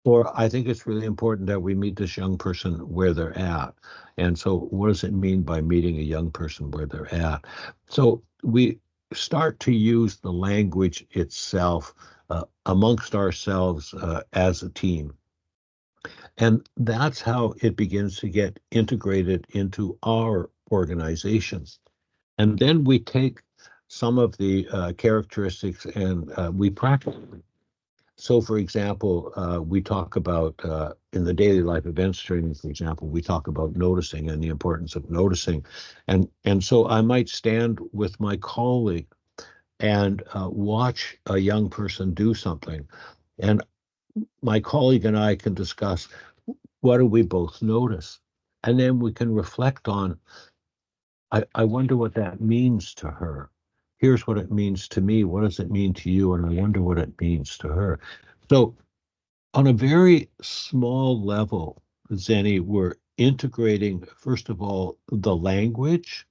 Or I think it's really important that we meet this young person where they're at. And so what does it mean by meeting a young person where they're at? So we start to use the language itself amongst ourselves as a team. And that's how it begins to get integrated into our organizations. And then we take some of the characteristics and we practice them. So, for example, we talk about in the daily life events training, for example, we talk about noticing and the importance of noticing. And so I might stand with my colleague and watch a young person do something. And my colleague and I can discuss, what do we both notice? And then we can reflect on, I wonder what that means to her. Here's what it means to me. What does it mean to you? And I wonder what it means to her. So on a very small level, Zeni, we're integrating, first of all, the language,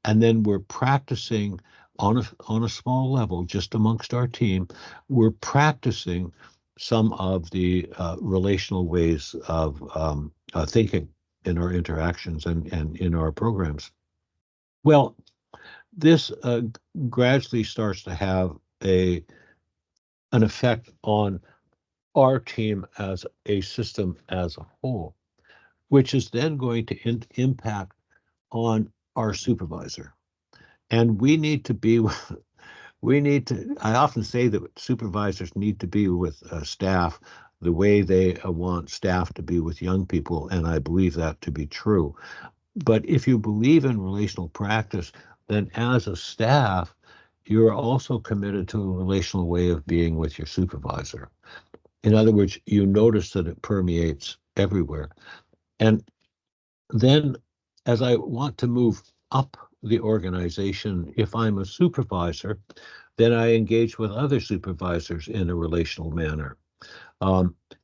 and then we're practicing on a small level, just amongst our team, we're practicing some of the relational ways of thinking in our interactions and in our programs. Well, this gradually starts to have an effect on our team as a system as a whole, which is then going to impact on our supervisor. And we need to be, I often say that supervisors need to be with staff the way they want staff to be with young people, and I believe that to be true. But if you believe in relational practice, then as a staff, you're also committed to a relational way of being with your supervisor. In other words, you notice that it permeates everywhere. And then as I want to move up the organization, if I'm a supervisor, then I engage with other supervisors in a relational manner.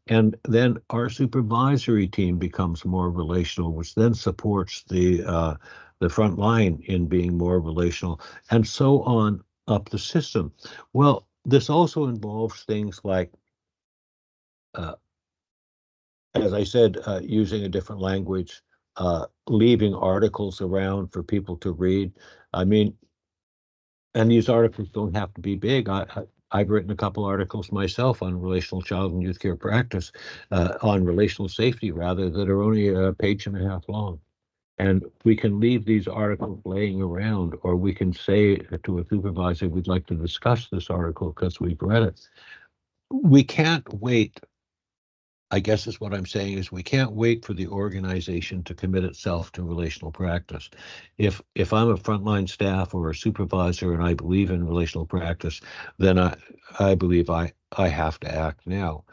And then our supervisory team becomes more relational, which then supports the front line in being more relational, and so on up the system. Well, this also involves things like, as I said, using a different language, leaving articles around for people to read. I mean, and these articles don't have to be big. I've written a couple articles myself on relational child and youth care practice, on relational safety rather, that are only a page and a half long. And we can leave these articles laying around, or we can say to a supervisor, we'd like to discuss this article because we've read it. We can't wait. I guess is what I'm saying is we can't wait for the organization to commit itself to relational practice. If I'm a frontline staff or a supervisor and I believe in relational practice, then I believe I have to act now.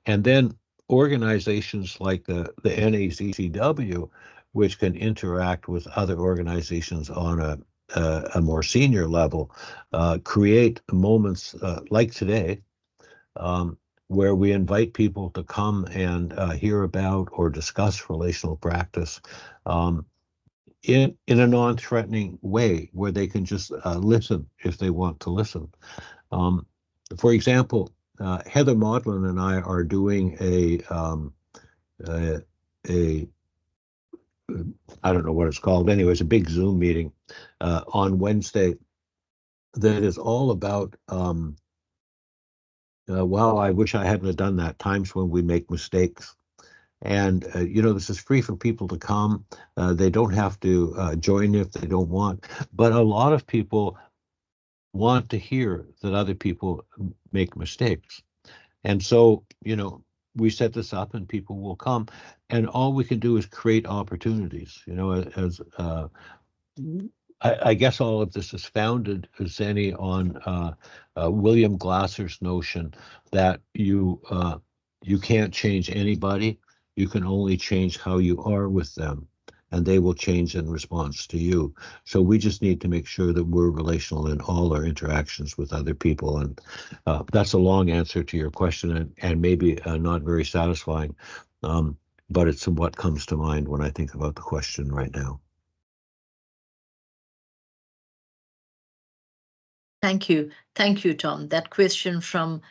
And then organizations like the NACCW, which can interact with other organizations on a more senior level, create moments like today, where we invite people to come and hear about or discuss relational practice in a non-threatening way, where they can just listen if they want to listen. For example, Heather Maudlin and I are doing a I don't know what it's called. Anyway, it's a big Zoom meeting on Wednesday that is all about well, I wish I hadn't have done that. Times when we make mistakes. And, this is free for people to come. They don't have to join if they don't want. But a lot of people want to hear that other people make mistakes. And so, we set this up and people will come. And all we can do is create opportunities, as I guess all of this is founded, Zeni, on William Glasser's notion that you can't change anybody. You can only change how you are with them, and they will change in response to you. So we just need to make sure that we're relational in all our interactions with other people. And that's a long answer to your question, and maybe not very satisfying, but it's what comes to mind when I think about the question right now. Thank you, Tom. That question from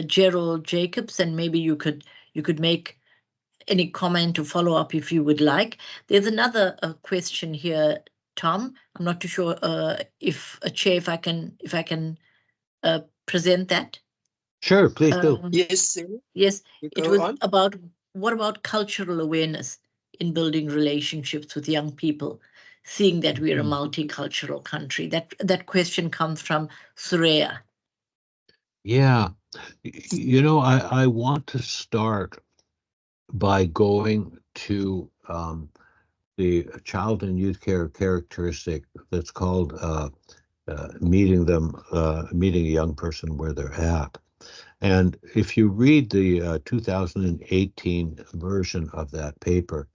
Gerald Jacobs, and maybe you could make any comment to follow up if you would like. There's another question here, Tom. I'm not too sure if I can present that. Sure, please do. Yes. Yes, it was about what about cultural awareness in building relationships with young people, seeing that we're a multicultural country. That question comes from Surya. Yeah, I want to start by going to the child and youth care characteristic that's called meeting a young person where they're at. And if you read the 2018 version of that paper,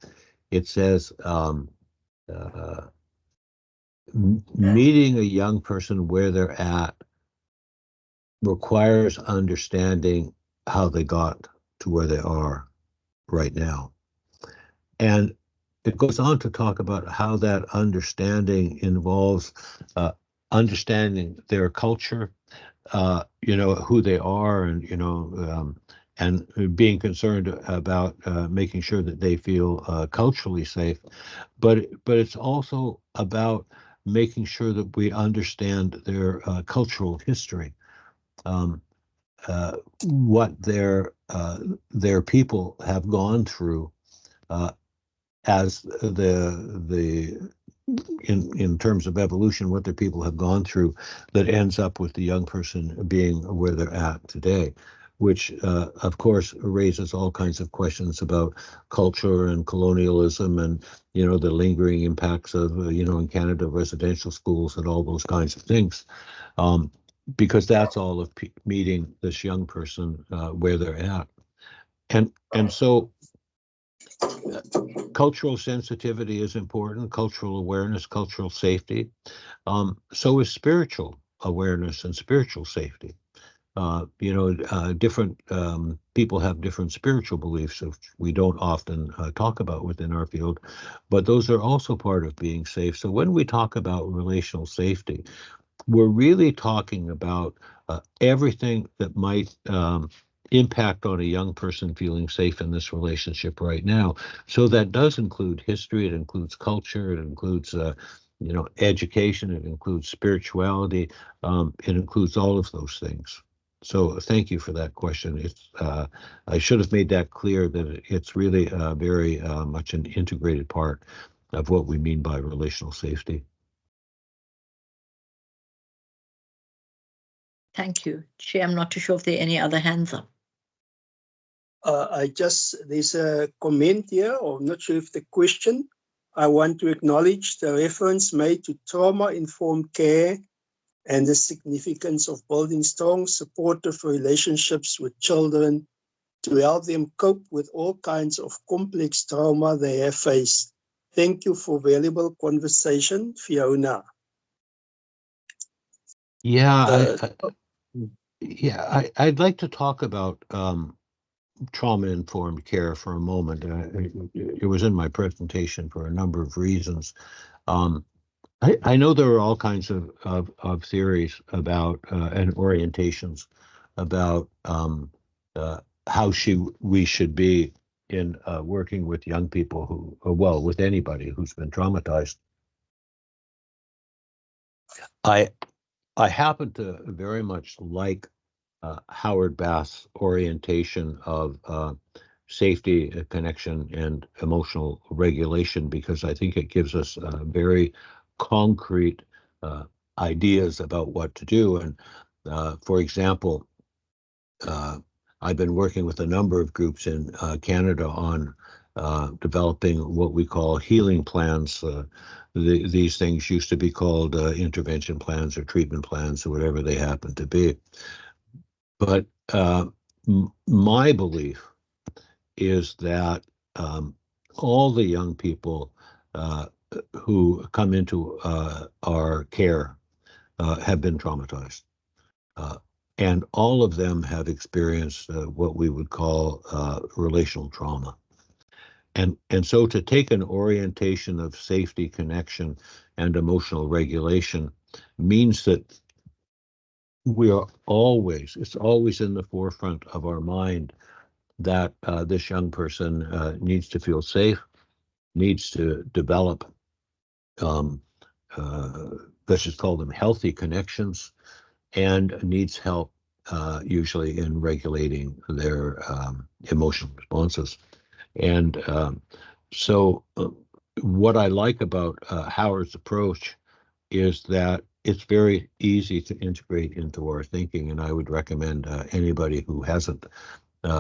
it says meeting a young person where they're at requires understanding how they got to where they are right now. And it goes on to talk about how that understanding involves understanding their culture, who they are, and being concerned about making sure that they feel culturally safe. But it's also about making sure that we understand their cultural history, what their people have gone through as in terms of evolution, what their people have gone through that ends up with the young person being where they're at today. which of course raises all kinds of questions about culture and colonialism and, you know, the lingering impacts of, you know, in Canada, residential schools and all those kinds of things. Because that's all of meeting this young person where they're at. And so cultural sensitivity is important, cultural awareness, cultural safety. So is spiritual awareness and spiritual safety. You know, different people have different spiritual beliefs, which we don't often talk about within our field, but those are also part of being safe. So when we talk about relational safety, we're really talking about everything that might impact on a young person feeling safe in this relationship right now. So that does include history, it includes culture, it includes you know, education, it includes spirituality, it includes all of those things. So thank you for that question. It's I should have made that clear that it's really very much an integrated part of what we mean by relational safety. Thank you. Chair, I'm not too sure if there are any other hands up. There's a comment here, or I'm not sure if the question. I want to acknowledge the reference made to trauma-informed care and the significance of building strong, supportive relationships with children to help them cope with all kinds of complex trauma they have faced. Thank you for valuable conversation, Fiona. Yeah, I'd like to talk about trauma-informed care for a moment. It was in my presentation for a number of reasons. I know there are all kinds of theories about and orientations about how we should be in working with young people who, well, with anybody who's been traumatized. I happen to very much like Howard Bass's orientation of safety, connection, and emotional regulation, because I think it gives us very concrete ideas about what to do. And for example, I've been working with a number of groups in Canada on developing what we call healing plans. These things used to be called intervention plans or treatment plans or whatever they happen to be. But my belief is that all the young people who come into our care have been traumatized. And all of them have experienced what we would call relational trauma. And so to take an orientation of safety, connection, and emotional regulation means that it's always in the forefront of our mind that this young person needs to feel safe, needs to develop, let's just call them healthy connections, and needs help usually in regulating their emotional responses. And so what I like about Howard's approach is that it's very easy to integrate into our thinking, and I would recommend anybody who hasn't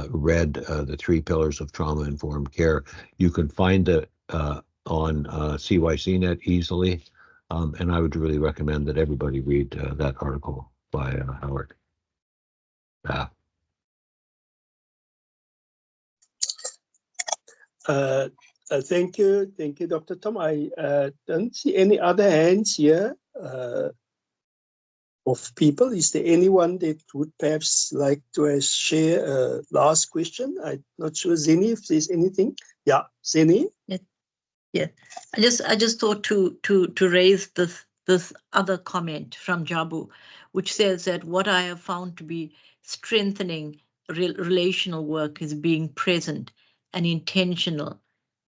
read the 3 pillars of trauma-informed care, you can find it on CYCnet easily, and I would really recommend that everybody read that article by Howard. Thank you, Dr. Thom. I don't see any other hands here of people. Is there anyone that would perhaps like to share a last question? I'm not sure, Zeni, if there's anything. Yeah, Zeni. Yeah, I just thought to raise this other comment from Jabu, which says that what I have found to be strengthening relational work is being present and intentional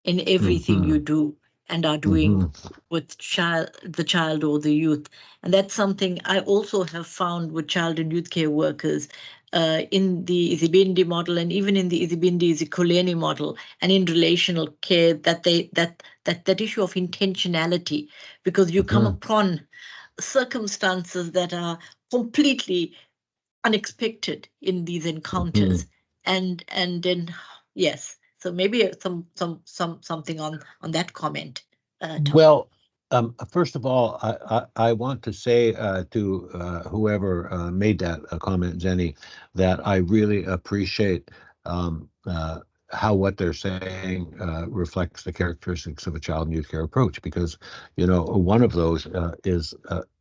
in everything you do and are doing with the child or the youth. And that's something I also have found with child and youth care workers in the Izibindi model, and even in the Izibindi Izikoleni model, and in relational care, that that issue of intentionality, because you come upon circumstances that are completely unexpected in these encounters, and then yes. So maybe something on that comment. Thom. Well, first of all, I want to say to whoever made that comment, Zenny, that I really appreciate how what they're saying reflects the characteristics of a child and youth care approach, because, you know, one of those is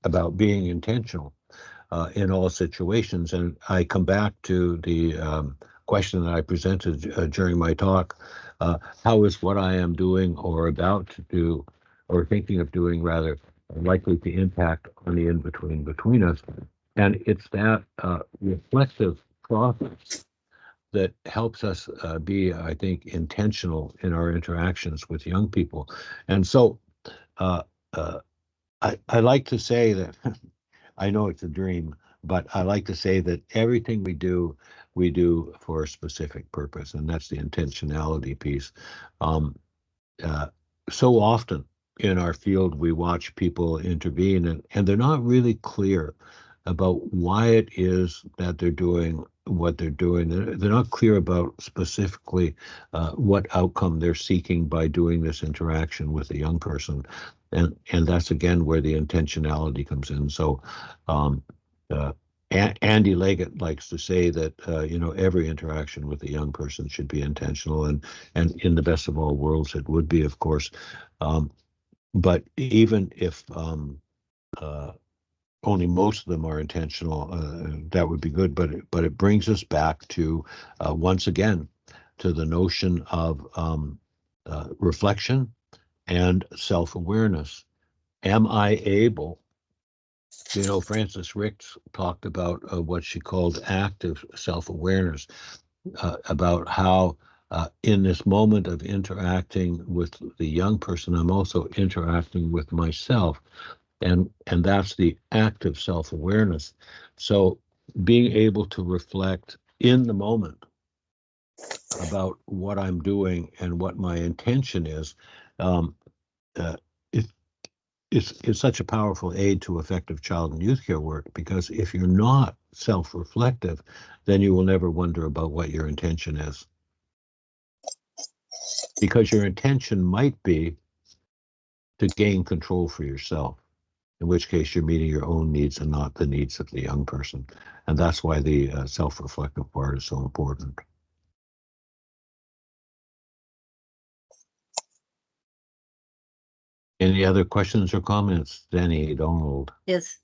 about being intentional in all situations. And I come back to the question that I presented during my talk. How is what I am doing or about to do or thinking of doing rather likely to impact on the in-between between us? And it's that reflective process that helps us be, I think, intentional in our interactions with young people. And so I like to say that I know it's a dream, but I like to say that everything we do for a specific purpose, and that's the intentionality piece. So often in our field, we watch people intervene, and they're not really clear about why it is that they're doing what they're doing. They're not clear about specifically what outcome they're seeking by doing this interaction with a young person. And that's again where the intentionality comes in. So Andy Leggett likes to say that you know, every interaction with a young person should be intentional, and in the best of all worlds it would be, of course. But even if only most of them are intentional, that would be good. But it brings us back to once again to the notion of reflection and self-awareness. Am I able? You know, Frances Ricks talked about what she called active self-awareness, about how in this moment of interacting with the young person, I'm also interacting with myself. And that's the active self-awareness. So being able to reflect in the moment about what I'm doing and what my intention is, it's such a powerful aid to effective child and youth care work, because if you're not self-reflective, then you will never wonder about what your intention is. Because your intention might be to gain control for yourself, in which case you're meeting your own needs and not the needs of the young person. And that's why the self-reflective part is so important. Any other questions or comments, Danny Donald? Yes.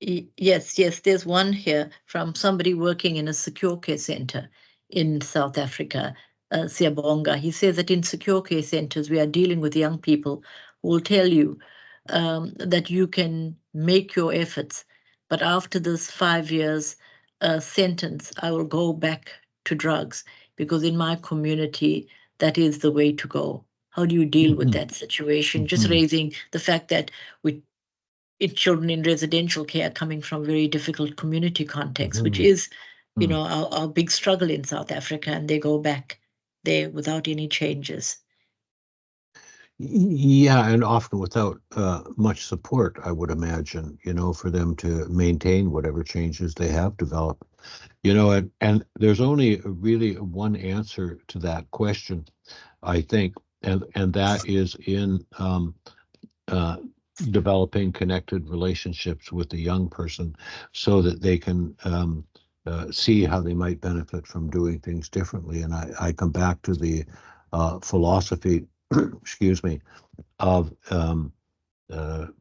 Yes, there's one here from somebody working in a secure care center in South Africa, Siyabonga. He says that in secure care centers, we are dealing with young people who will tell you that you can make your efforts, but after this 5 years sentence, I will go back to drugs, because in my community, that is the way to go. How do you deal with that situation? Just raising the fact that children in residential care coming from very difficult community contexts, which is, you know, our big struggle in South Africa, and they go back there without any changes. Yeah, and often without much support, I would imagine, you know, for them to maintain whatever changes they have developed. You know, and there's only really one answer to that question, I think, and that is in developing connected relationships with the young person, so that they can see how they might benefit from doing things differently. And I come back to the philosophy, excuse me, of that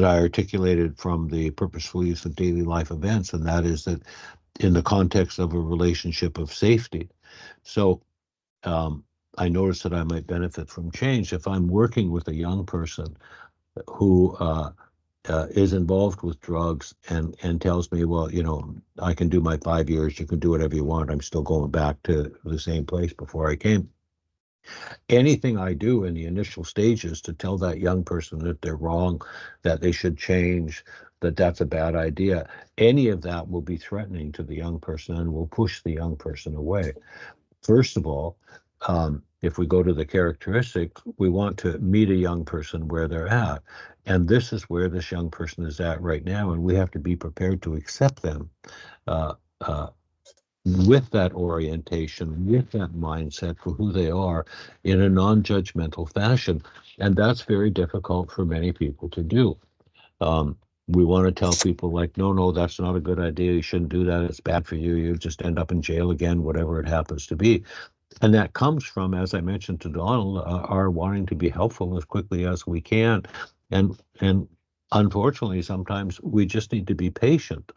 I articulated from the purposeful use of daily life events, and that is that in the context of a relationship of safety. So I notice that I might benefit from change if I'm working with a young person who is involved with drugs and tells me, well, you know, I can do my 5 years, you can do whatever you want, I'm still going back to the same place before I came. Anything I do in the initial stages to tell that young person that they're wrong, that they should change, that that's a bad idea, any of that will be threatening to the young person and will push the young person away. First of all, if we go to the characteristics, we want to meet a young person where they're at. And this is where this young person is at right now, and we have to be prepared to accept them uh, uh, with that orientation, with that mindset for who they are in a non-judgmental fashion. And that's very difficult for many people to do. We want to tell people like, no, that's not a good idea. You shouldn't do that. It's bad for you. You'll just end up in jail again, whatever it happens to be. And that comes from, as I mentioned to Donald, our wanting to be helpful as quickly as we can. And unfortunately, sometimes we just need to be patient.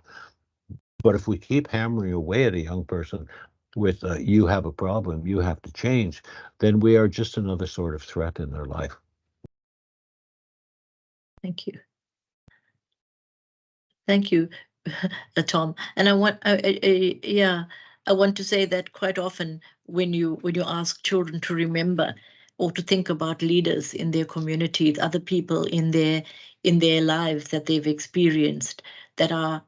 But if we keep hammering away at a young person with, you have a problem, you have to change, then we are just another sort of threat in their life. Thank you. Thank you, Thom. And I want, I want to say that quite often when you ask children to remember or to think about leaders in their communities, other people in their lives that they've experienced that are,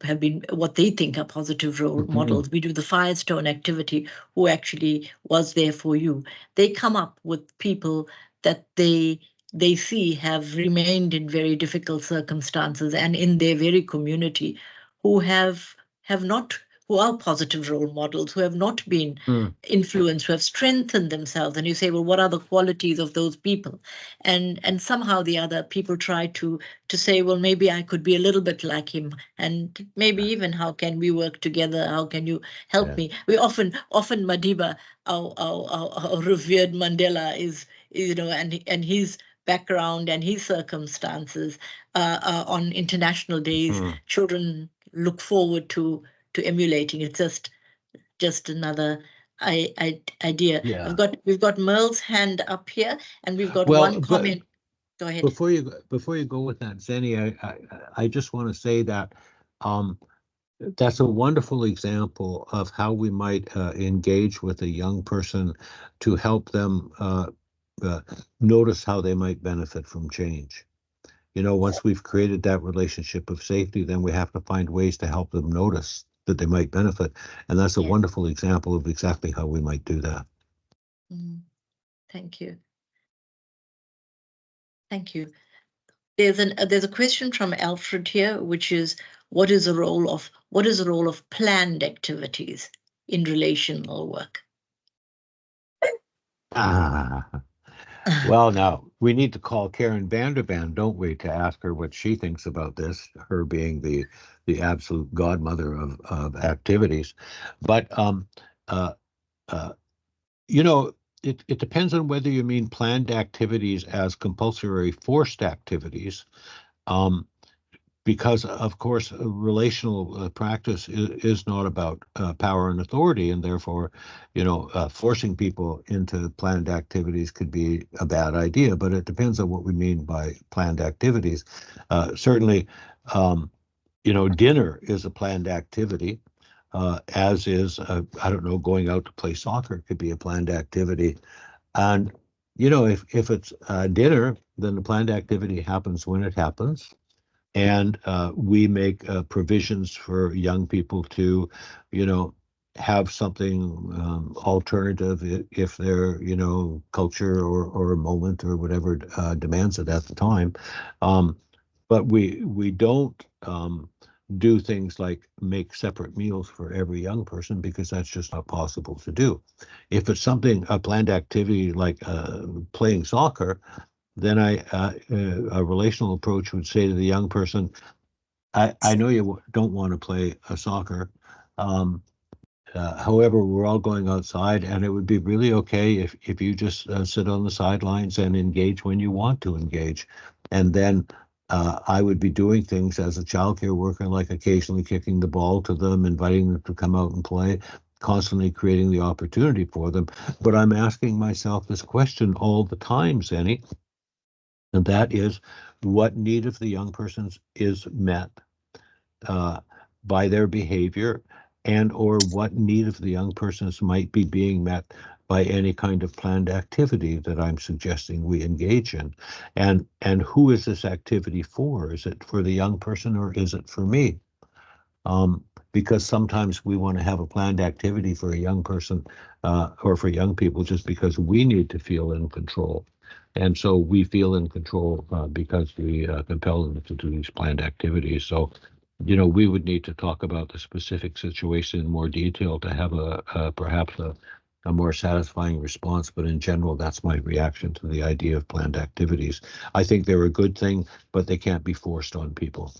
have been what they think are positive role models. We do the Firestone activity, who actually was there for you. They come up with people that they see have remained in very difficult circumstances and in their very community who have not, who are positive role models, who have not been influenced, who have strengthened themselves. And you say, well, what are the qualities of those people? And somehow the other people try to say, well, maybe I could be a little bit like him, and maybe even how can we work together? How can you help me? We often Madiba, our revered Mandela, is and his background and his circumstances on international days, children look forward to emulating. It's just another idea. Yeah. We've got Merle's hand up here, and we've got one comment. Go ahead. Before you go with that, Zenny, I just want to say that that's a wonderful example of how we might engage with a young person to help them notice how they might benefit from change. Once we've created that relationship of safety, then we have to find ways to help them notice that they might benefit. And that's a wonderful example of exactly how we might do that. Thank you. Thank you. There's a question from Alfred here, which is, what is the role of planned activities in relational work? Well, now we need to call Karen Vandervan, don't we, to ask her what she thinks about this, her being the absolute godmother of activities. But it depends on whether you mean planned activities as compulsory forced activities. Because, of course, relational practice is not about power and authority, and therefore, forcing people into planned activities could be a bad idea. But it depends on what we mean by planned activities. Certainly, dinner is a planned activity, as is, I don't know, going out to play soccer could be a planned activity. And, if it's dinner, then the planned activity happens when it happens. And we make provisions for young people to, have something alternative if their, culture or a moment or whatever demands it at the time. But we don't do things like make separate meals for every young person, because that's just not possible to do. If it's a planned activity like playing soccer, then a relational approach would say to the young person, I know you don't want to play soccer. However, we're all going outside, and it would be really okay if you just sit on the sidelines and engage when you want to engage. And then I would be doing things as a childcare worker, like occasionally kicking the ball to them, inviting them to come out and play, constantly creating the opportunity for them. But I'm asking myself this question all the time, Zenny. And that is, what need of the young persons is met by their behavior, and or what need of the young persons might be being met by any kind of planned activity that I'm suggesting we engage in. And who is this activity for? Is it for the young person, or is it for me? Because sometimes we want to have a planned activity for a young person or for young people just because we need to feel in control. And so we feel in control because we compel them to do these planned activities. So, we would need to talk about the specific situation in more detail to have perhaps a more satisfying response. But in general, that's my reaction to the idea of planned activities. I think they're a good thing, but they can't be forced on people.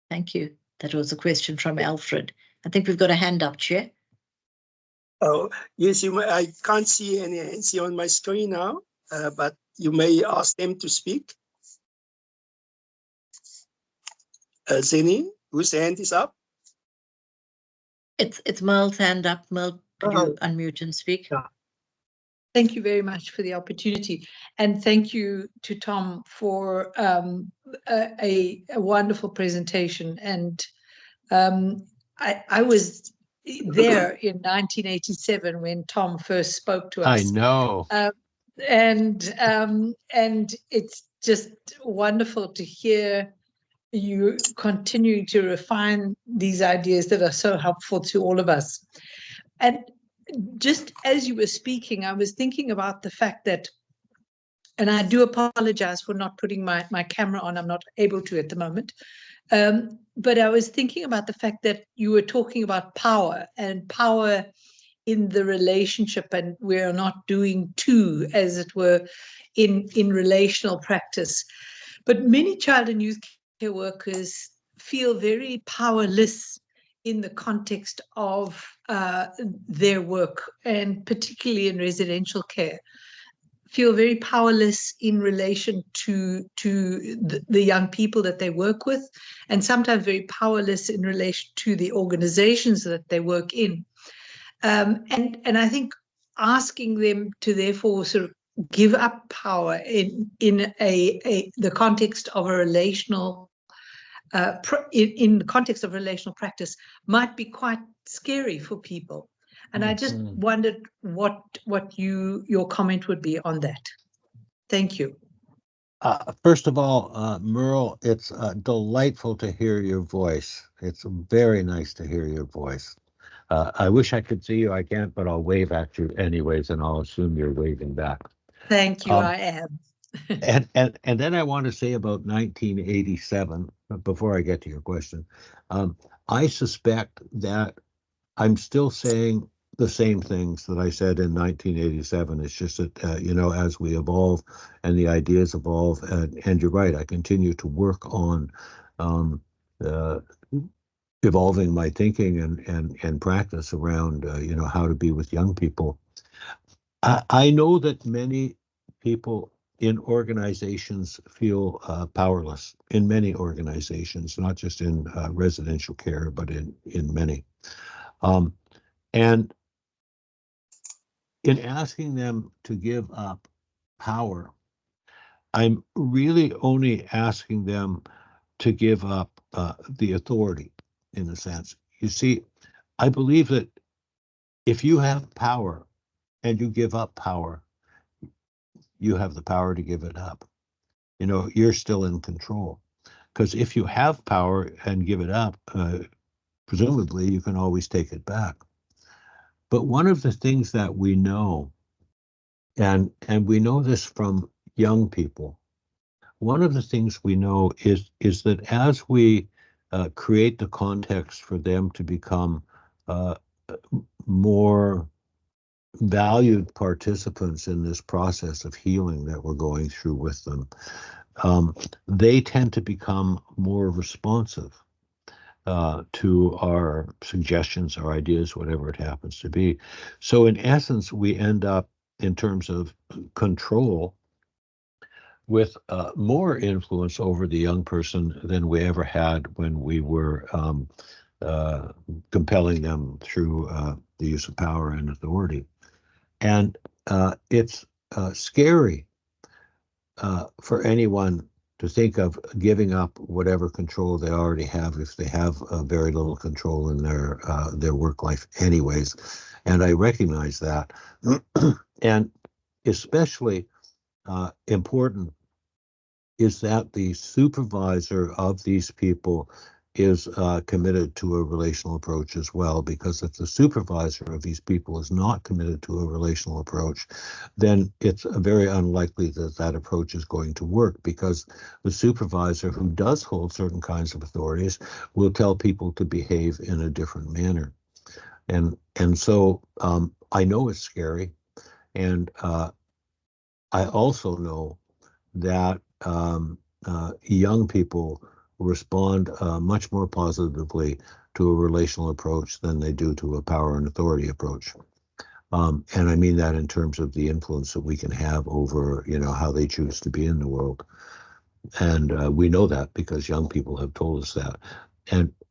Thank you. That was a question from Alfred. I think we've got a hand up, Chair. Oh, yes, I can't see any hands here on my screen now, but you may ask them to speak. Zeni, whose hand is up? It's Merle's hand up. Merle, could you unmute and speak? Yeah. Thank you very much for the opportunity. And thank you to Thom for a wonderful presentation. And I was there in 1987 when Thom first spoke to us. I know. And it's just wonderful to hear you continue to refine these ideas that are so helpful to all of us. And just as you were speaking, I was thinking about the fact that, and I do apologize for not putting my camera on, I'm not able to at the moment, but I was thinking about the fact that you were talking about power and power in the relationship, and we're not doing two, as it were, in relational practice. But many child and youth care workers feel very powerless in the context of their work, and particularly in residential care, feel very powerless in relation to the young people that they work with, and sometimes very powerless in relation to the organizations that they work in. And I think asking them to therefore sort of give up power in the context of a relational in the context of relational practice might be quite scary for people. And I just wondered what your comment would be on that. Thank you. First of all, Merle, it's delightful to hear your voice. It's very nice to hear your voice. I wish I could see you. I can't, but I'll wave at you anyways, and I'll assume you're waving back. Thank you, I am. and then I want to say about 1987, before I get to your question, I suspect that I'm still saying the same things that I said in 1987. It's just that, as we evolve and the ideas evolve, and you're right, I continue to work on evolving my thinking and practice around, how to be with young people. I know that many people in organizations feel powerless, in many organizations, not just in residential care, but in many. And in asking them to give up power, I'm really only asking them to give up the authority, in a sense. You see, I believe that if you have power and you give up power, you have the power to give it up. You're still in control. Because if you have power and give it up, presumably you can always take it back. But one of the things that we know, and we know this from young people, one of the things we know is that as we create the context for them to become more valued participants in this process of healing that we're going through with them, they tend to become more responsive to our suggestions, our ideas, whatever it happens to be. So in essence, we end up, in terms of control, with more influence over the young person than we ever had when we were compelling them through the use of power and authority. And it's scary for anyone to think of giving up whatever control they already have if they have very little control in their work life anyways. And I recognize that. And especially important is that the supervisor of these people is committed to a relational approach as well, because if the supervisor of these people is not committed to a relational approach, then it's very unlikely that that approach is going to work, because the supervisor who does hold certain kinds of authorities will tell people to behave in a different manner. And so I know it's scary, and I also know that young people respond much more positively to a relational approach than they do to a power and authority approach. And I mean that in terms of the influence that we can have over, how they choose to be in the world. And we know that because young people have told us that.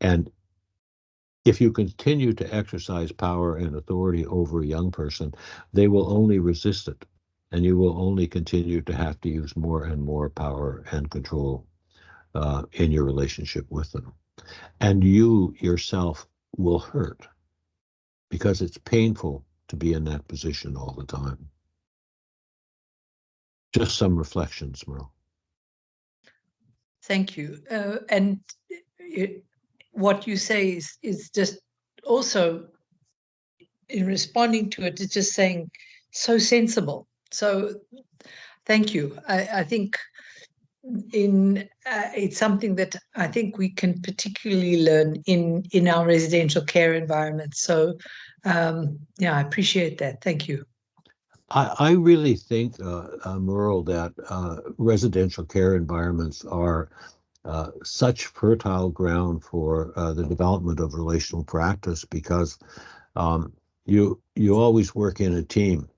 And if you continue to exercise power and authority over a young person, they will only resist it. And you will only continue to have to use more and more power and control in your relationship with them. And you yourself will hurt because it's painful to be in that position all the time. Just some reflections, Merle. Thank you. And what you say is just also, in responding to it, it's just saying so sensible. So thank you. I think it's something that I think we can particularly learn in our residential care environment. So yeah, I appreciate that. Thank you. I really think, Merle, that residential care environments are such fertile ground for the development of relational practice, because you always work in a team,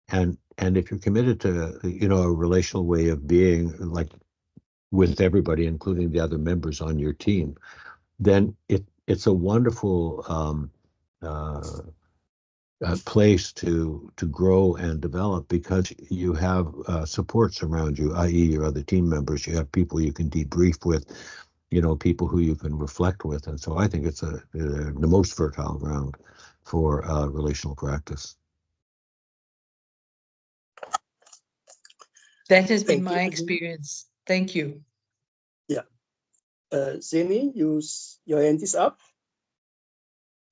and if you're committed to a relational way of being, like with everybody, including the other members on your team, then it's a wonderful place to grow and develop, because you have supports around you, i.e. your other team members. You have people you can debrief with, people who you can reflect with. And so I think it's the most fertile ground for relational practice. That has been my experience. Thank you. Yeah. Zeni, your hand is up.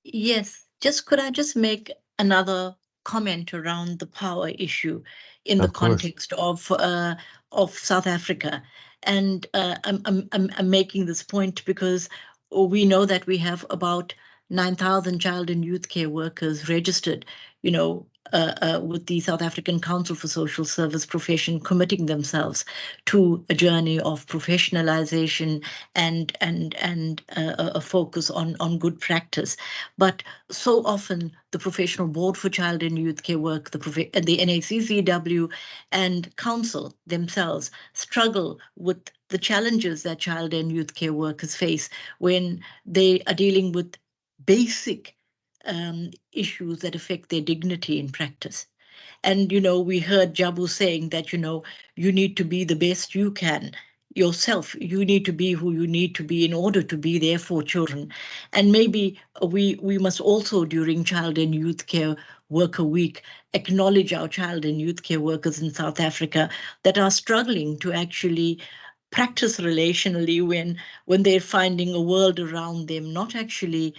Yes, could I just make another comment around the power issue in the context of South Africa? And I'm making this point because we know that we have about 9,000 child and youth care workers registered, with the South African Council for Social Service Profession, committing themselves to a journey of professionalization and a focus on good practice. But so often the Professional Board for Child and Youth Care Work, the NACCW and Council themselves struggle with the challenges that child and youth care workers face when they are dealing with basic issues that affect their dignity in practice. And, we heard Jabu saying that, you need to be the best you can yourself. You need to be who you need to be in order to be there for children. And maybe we must also, during Child and Youth Care Worker Week, acknowledge our child and youth care workers in South Africa that are struggling to actually practice relationally when they're finding a world around them not actually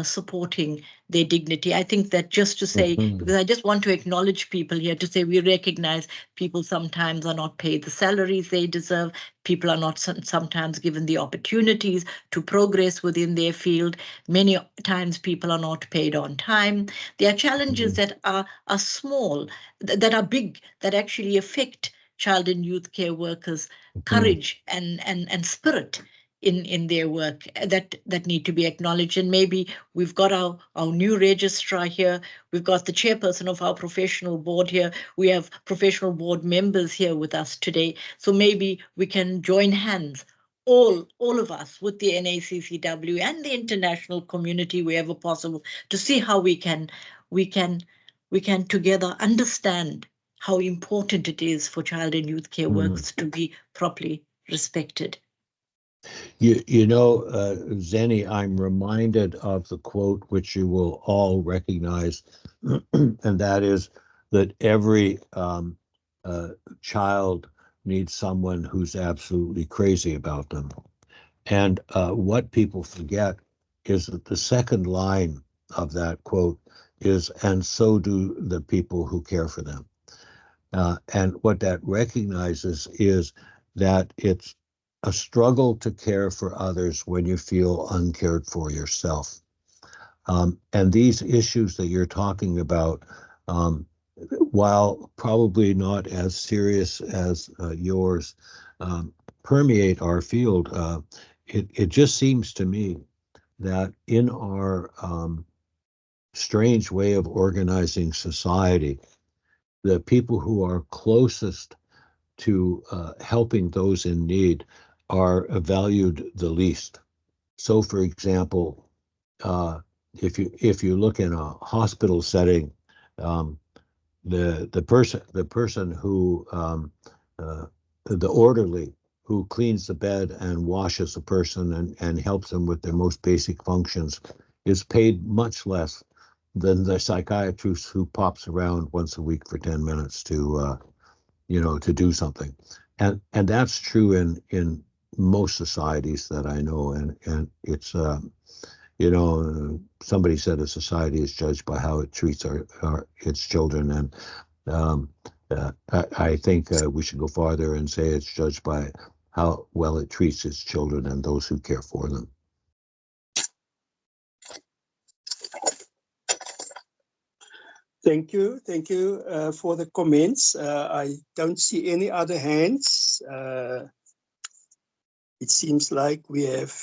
supporting their dignity. I think that just to say, because I just want to acknowledge people here, to say we recognize people sometimes are not paid the salaries they deserve. People are not sometimes given the opportunities to progress within their field. Many times people are not paid on time. There are challenges that are small, that are big, that actually affect child and youth care workers' courage and spirit in their work that need to be acknowledged. And maybe we've got our new registrar here. We've got the chairperson of our professional board here. We have professional board members here with us today. So maybe we can join hands, all of us, with the NACCW and the international community wherever possible, to see how we can together understand how important it is for child and youth care workers to be properly respected. Zeni, I'm reminded of the quote which you will all recognize, and that is that every child needs someone who's absolutely crazy about them. And what people forget is that the second line of that quote is, and so do the people who care for them. And what that recognizes is that it's a struggle to care for others when you feel uncared for yourself. And these issues that you're talking about, while probably not as serious as yours, permeate our field. It just seems to me that in our strange way of organizing society, the people who are closest to helping those in need are valued the least. So, for example, if you look in a hospital setting, the person who the orderly who cleans the bed and washes the person and helps them with their most basic functions is paid much less than the psychiatrist who pops around once a week for 10 minutes to to do something. And that's true in most societies that I know. And it's somebody said a society is judged by how it treats its children, and I think we should go farther and say it's judged by how well it treats its children and those who care for them. Thank you for the comments. I don't see any other hands. It seems like we have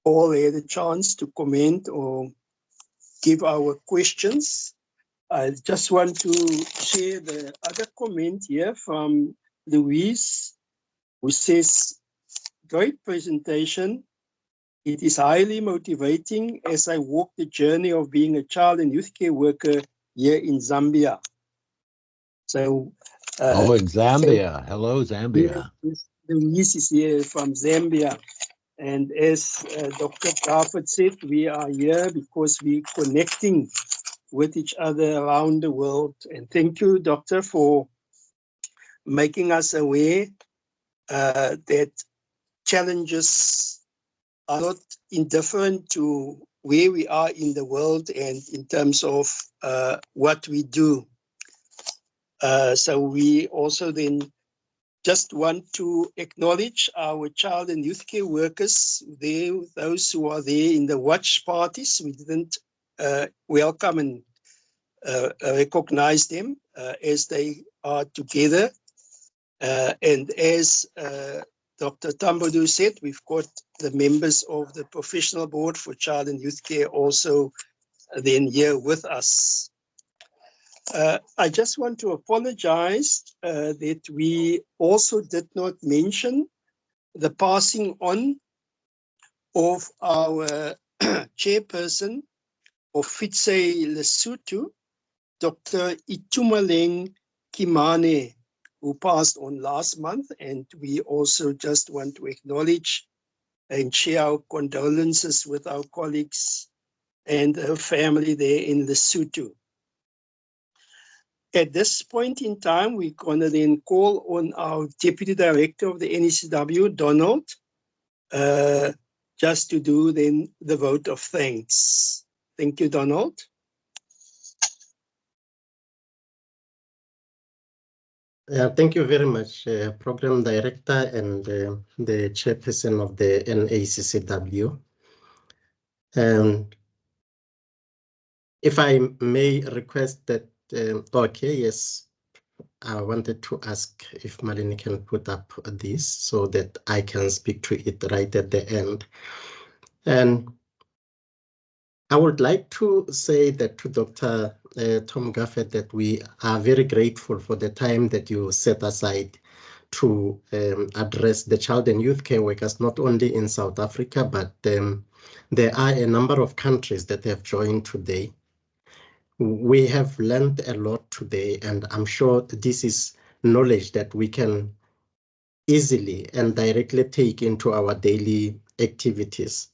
all had a chance to comment or give our questions. I just want to share the other comment here from Louise, who says, great presentation. It is highly motivating as I walk the journey of being a child and youth care worker here in Zambia. So, in Zambia. Hello, Zambia. Yes, Louise is here from Zambia. And as Dr. Garfat said, we are here because we're connecting with each other around the world. And thank you, Doctor, for making us aware that challenges are not indifferent to where we are in the world and in terms of what we do. So we also then just want to acknowledge our child and youth care workers, those who are there in the watch parties. We didn't welcome and recognize them as they are together. And as Dr. Tambadu said, we've got the members of the Professional Board for Child and Youth Care also then here with us. I just want to apologize that we also did not mention the passing on of our chairperson of Fitse Lesotho, Dr. Itumeleng Kimane, who passed on last month. And we also just want to acknowledge and share our condolences with our colleagues and her family there in Lesotho. At this point in time, we're going to then call on our Deputy Director of the NECW, Donald, just to do then the vote of thanks. Thank you, Donald. Thank you very much, Program Director and the Chairperson of the NACCW. If I may request that, okay, yes, I wanted to ask if Malini can put up this so that I can speak to it right at the end. And I would like to say that to Dr. Thom Garfat that we are very grateful for the time that you set aside to address the child and youth care workers, not only in South Africa, but there are a number of countries that have joined today. We have learned a lot today, and I'm sure this is knowledge that we can easily and directly take into our daily activities.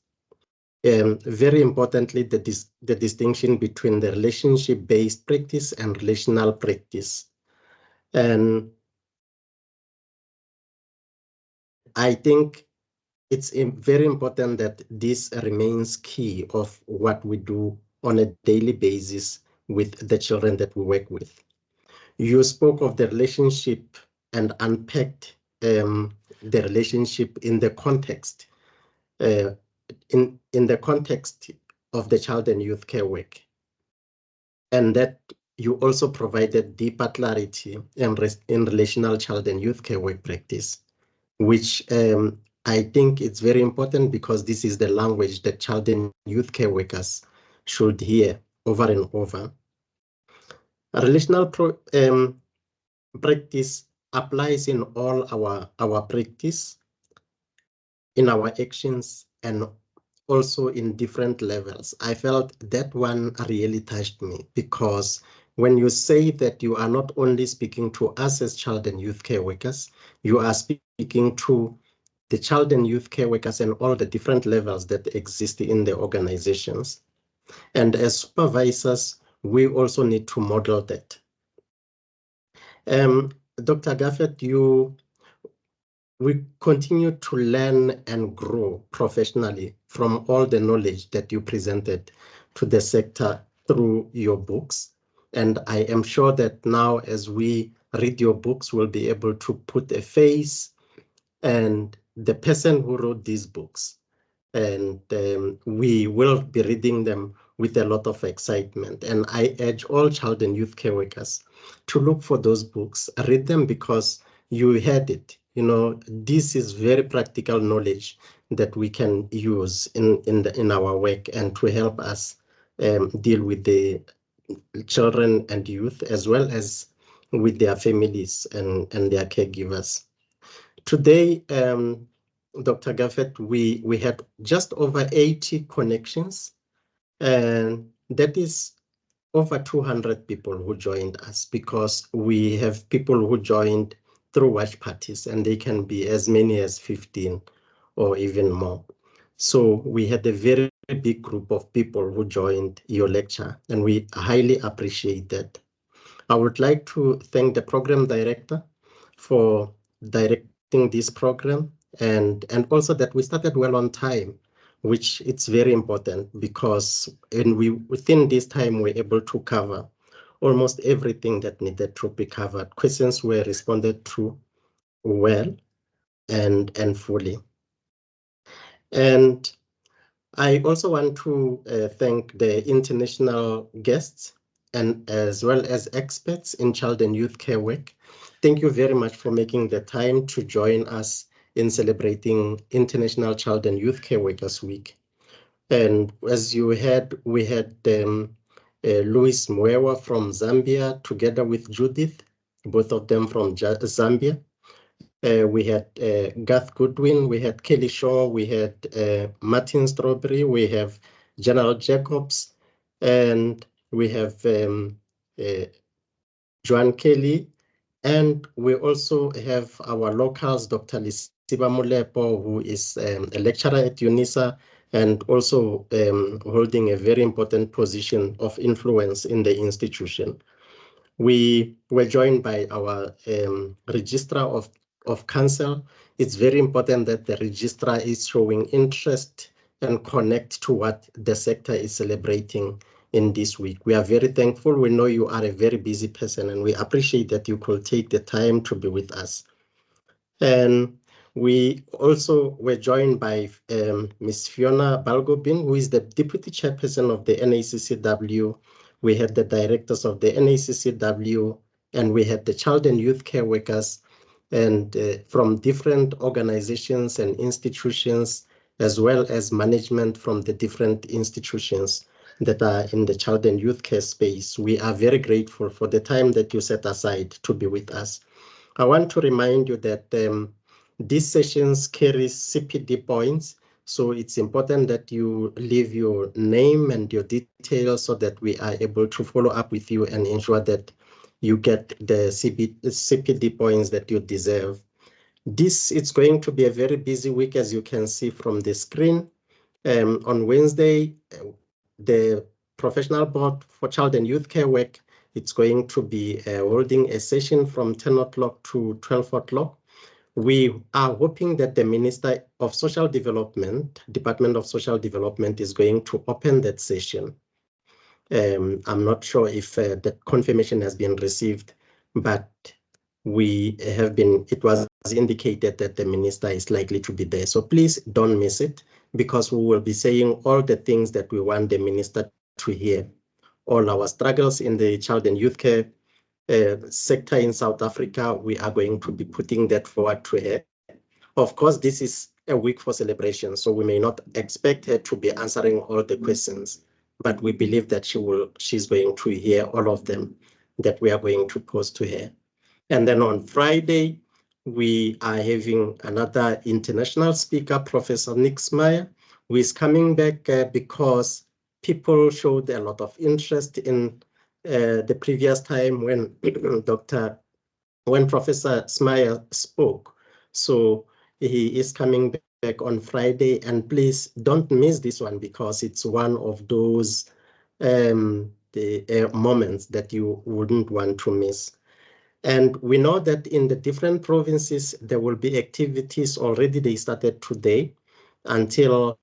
Very importantly, the distinction between the relationship-based practice and relational practice. And I think it's very important that this remains key of what we do on a daily basis with the children that we work with. You spoke of the relationship and unpacked the relationship in the context, in the context of the child and youth care work. And that you also provided deeper clarity in relational child and youth care work practice, which I think it's very important because this is the language that child and youth care workers should hear over and over. A relational practice applies in all our practice, in our actions, and also in different levels. I felt that one really touched me because when you say that you are not only speaking to us as child and youth care workers, you are speaking to the child and youth care workers and all the different levels that exist in the organizations. And as supervisors, we also need to model that. Dr. Garfat, we continue to learn and grow professionally from all the knowledge that you presented to the sector through your books. And I am sure that now as we read your books, we'll be able to put a face and the person who wrote these books. And we will be reading them with a lot of excitement. And I urge all child and youth care workers to look for those books, read them because you had it. You know, this is very practical knowledge that we can use in our work and to help us deal with the children and youth as well as with their families and their caregivers. Today, Dr. Garfat, we had just over 80 connections, and that is over 200 people who joined us because we have people who joined through watch parties, and they can be as many as 15 or even more. So we had a very big group of people who joined your lecture, and we highly appreciate that. I would like to thank the program director for directing this program and also that we started well on time, which it's very important because within this time we're able to cover almost everything that needed to be covered. Questions were responded to well and fully. And I also want to thank the international guests and as well as experts in child and youth care work. Thank you very much for making the time to join us in celebrating International Child and Youth Care Workers Week. And as you heard, we had Louis Mwewa from Zambia together with Judith, both of them from Zambia. We had Garth Goodwin, we had Kelly Shaw, we had Martin Strawberry, we have General Jacobs, and we have Joan Kelly, and we also have our locals, Dr. Lisiba Mulepo, who is a lecturer at UNISA and also holding a very important position of influence in the institution. We were joined by our registrar of council. It's very important that the registrar is showing interest and connect to what the sector is celebrating in this week. We are very thankful. We know you are a very busy person and we appreciate that you could take the time to be with us. And we also were joined by Ms. Fiona Balgobin, who is the Deputy Chairperson of the NACCW. We had the directors of the NACCW, and we had the child and youth care workers and from different organizations and institutions, as well as management from the different institutions that are in the child and youth care space. We are very grateful for the time that you set aside to be with us. I want to remind you that these sessions carry CPD points, so it's important that you leave your name and your details so that we are able to follow up with you and ensure that you get the CPD points that you deserve. It's going to be a very busy week, as you can see from the screen. On Wednesday, the Professional Board for Child and Youth Care Work, it's going to be holding a session from 10 o'clock to 12 o'clock, we are hoping that the Minister of Social Development, Department of Social Development, is going to open that session. I'm not sure if that confirmation has been received, but it was indicated that the minister is likely to be there. So please don't miss it, because we will be saying all the things that we want the minister to hear. All our struggles in the child and youth care sector in South Africa, we are going to be putting that forward to her. Of course, this is a week for celebration, so we may not expect her to be answering all the questions, but we believe that she's going to hear all of them that we are going to pose to her. And then on Friday, we are having another international speaker, Professor Nick Smeyer, who is coming back because people showed a lot of interest in the previous time when Professor Smeyer spoke. So he is coming back on Friday, and please don't miss this one, because it's one of those moments that you wouldn't want to miss. And we know that in the different provinces, there will be activities already. They started today. Until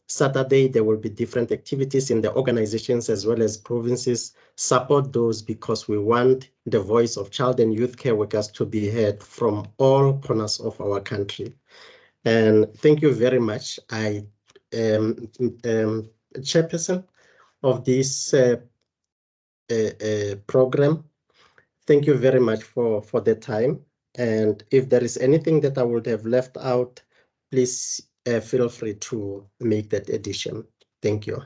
Saturday, there will be different activities in the organizations as well as provinces. Support those, because we want the voice of child and youth care workers to be heard from all corners of our country. And thank you very much. I am chairperson of this program. Thank you very much for the time. And if there is anything that I would have left out, please feel free to make that addition. Thank you.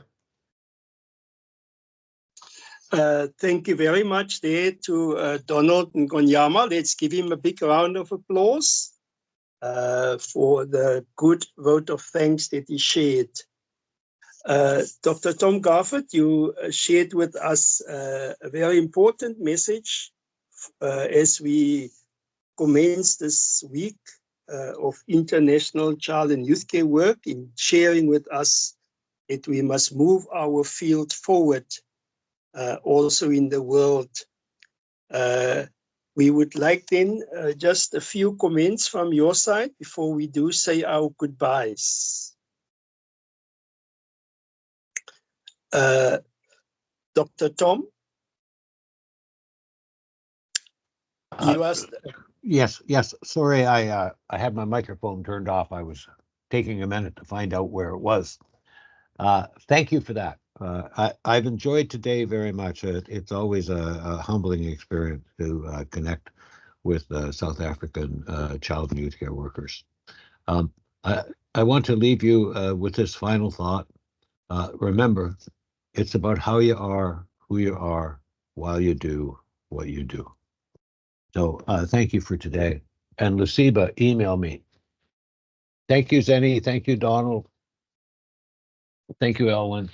Thank you very much there to Donald Ngonyama. Let's give him a big round of applause for the good vote of thanks that he shared. Dr. Thom Garfat, you shared with us a very important message as we commence this week of international child and youth care work, in sharing with us that we must move our field forward also in the world. We would like then just a few comments from your side before we do say our goodbyes. Dr. Thom? You asked. Yes. Sorry, I had my microphone turned off. I was taking a minute to find out where it was. Thank you for that. I've enjoyed today very much. It's always a humbling experience to connect with South African child and youth care workers. I want to leave you with this final thought. Remember, it's about how you are, who you are, while you do what you do. So thank you for today. And Luciba, email me. Thank you, Zenny. Thank you, Donald. Thank you, Elwyn.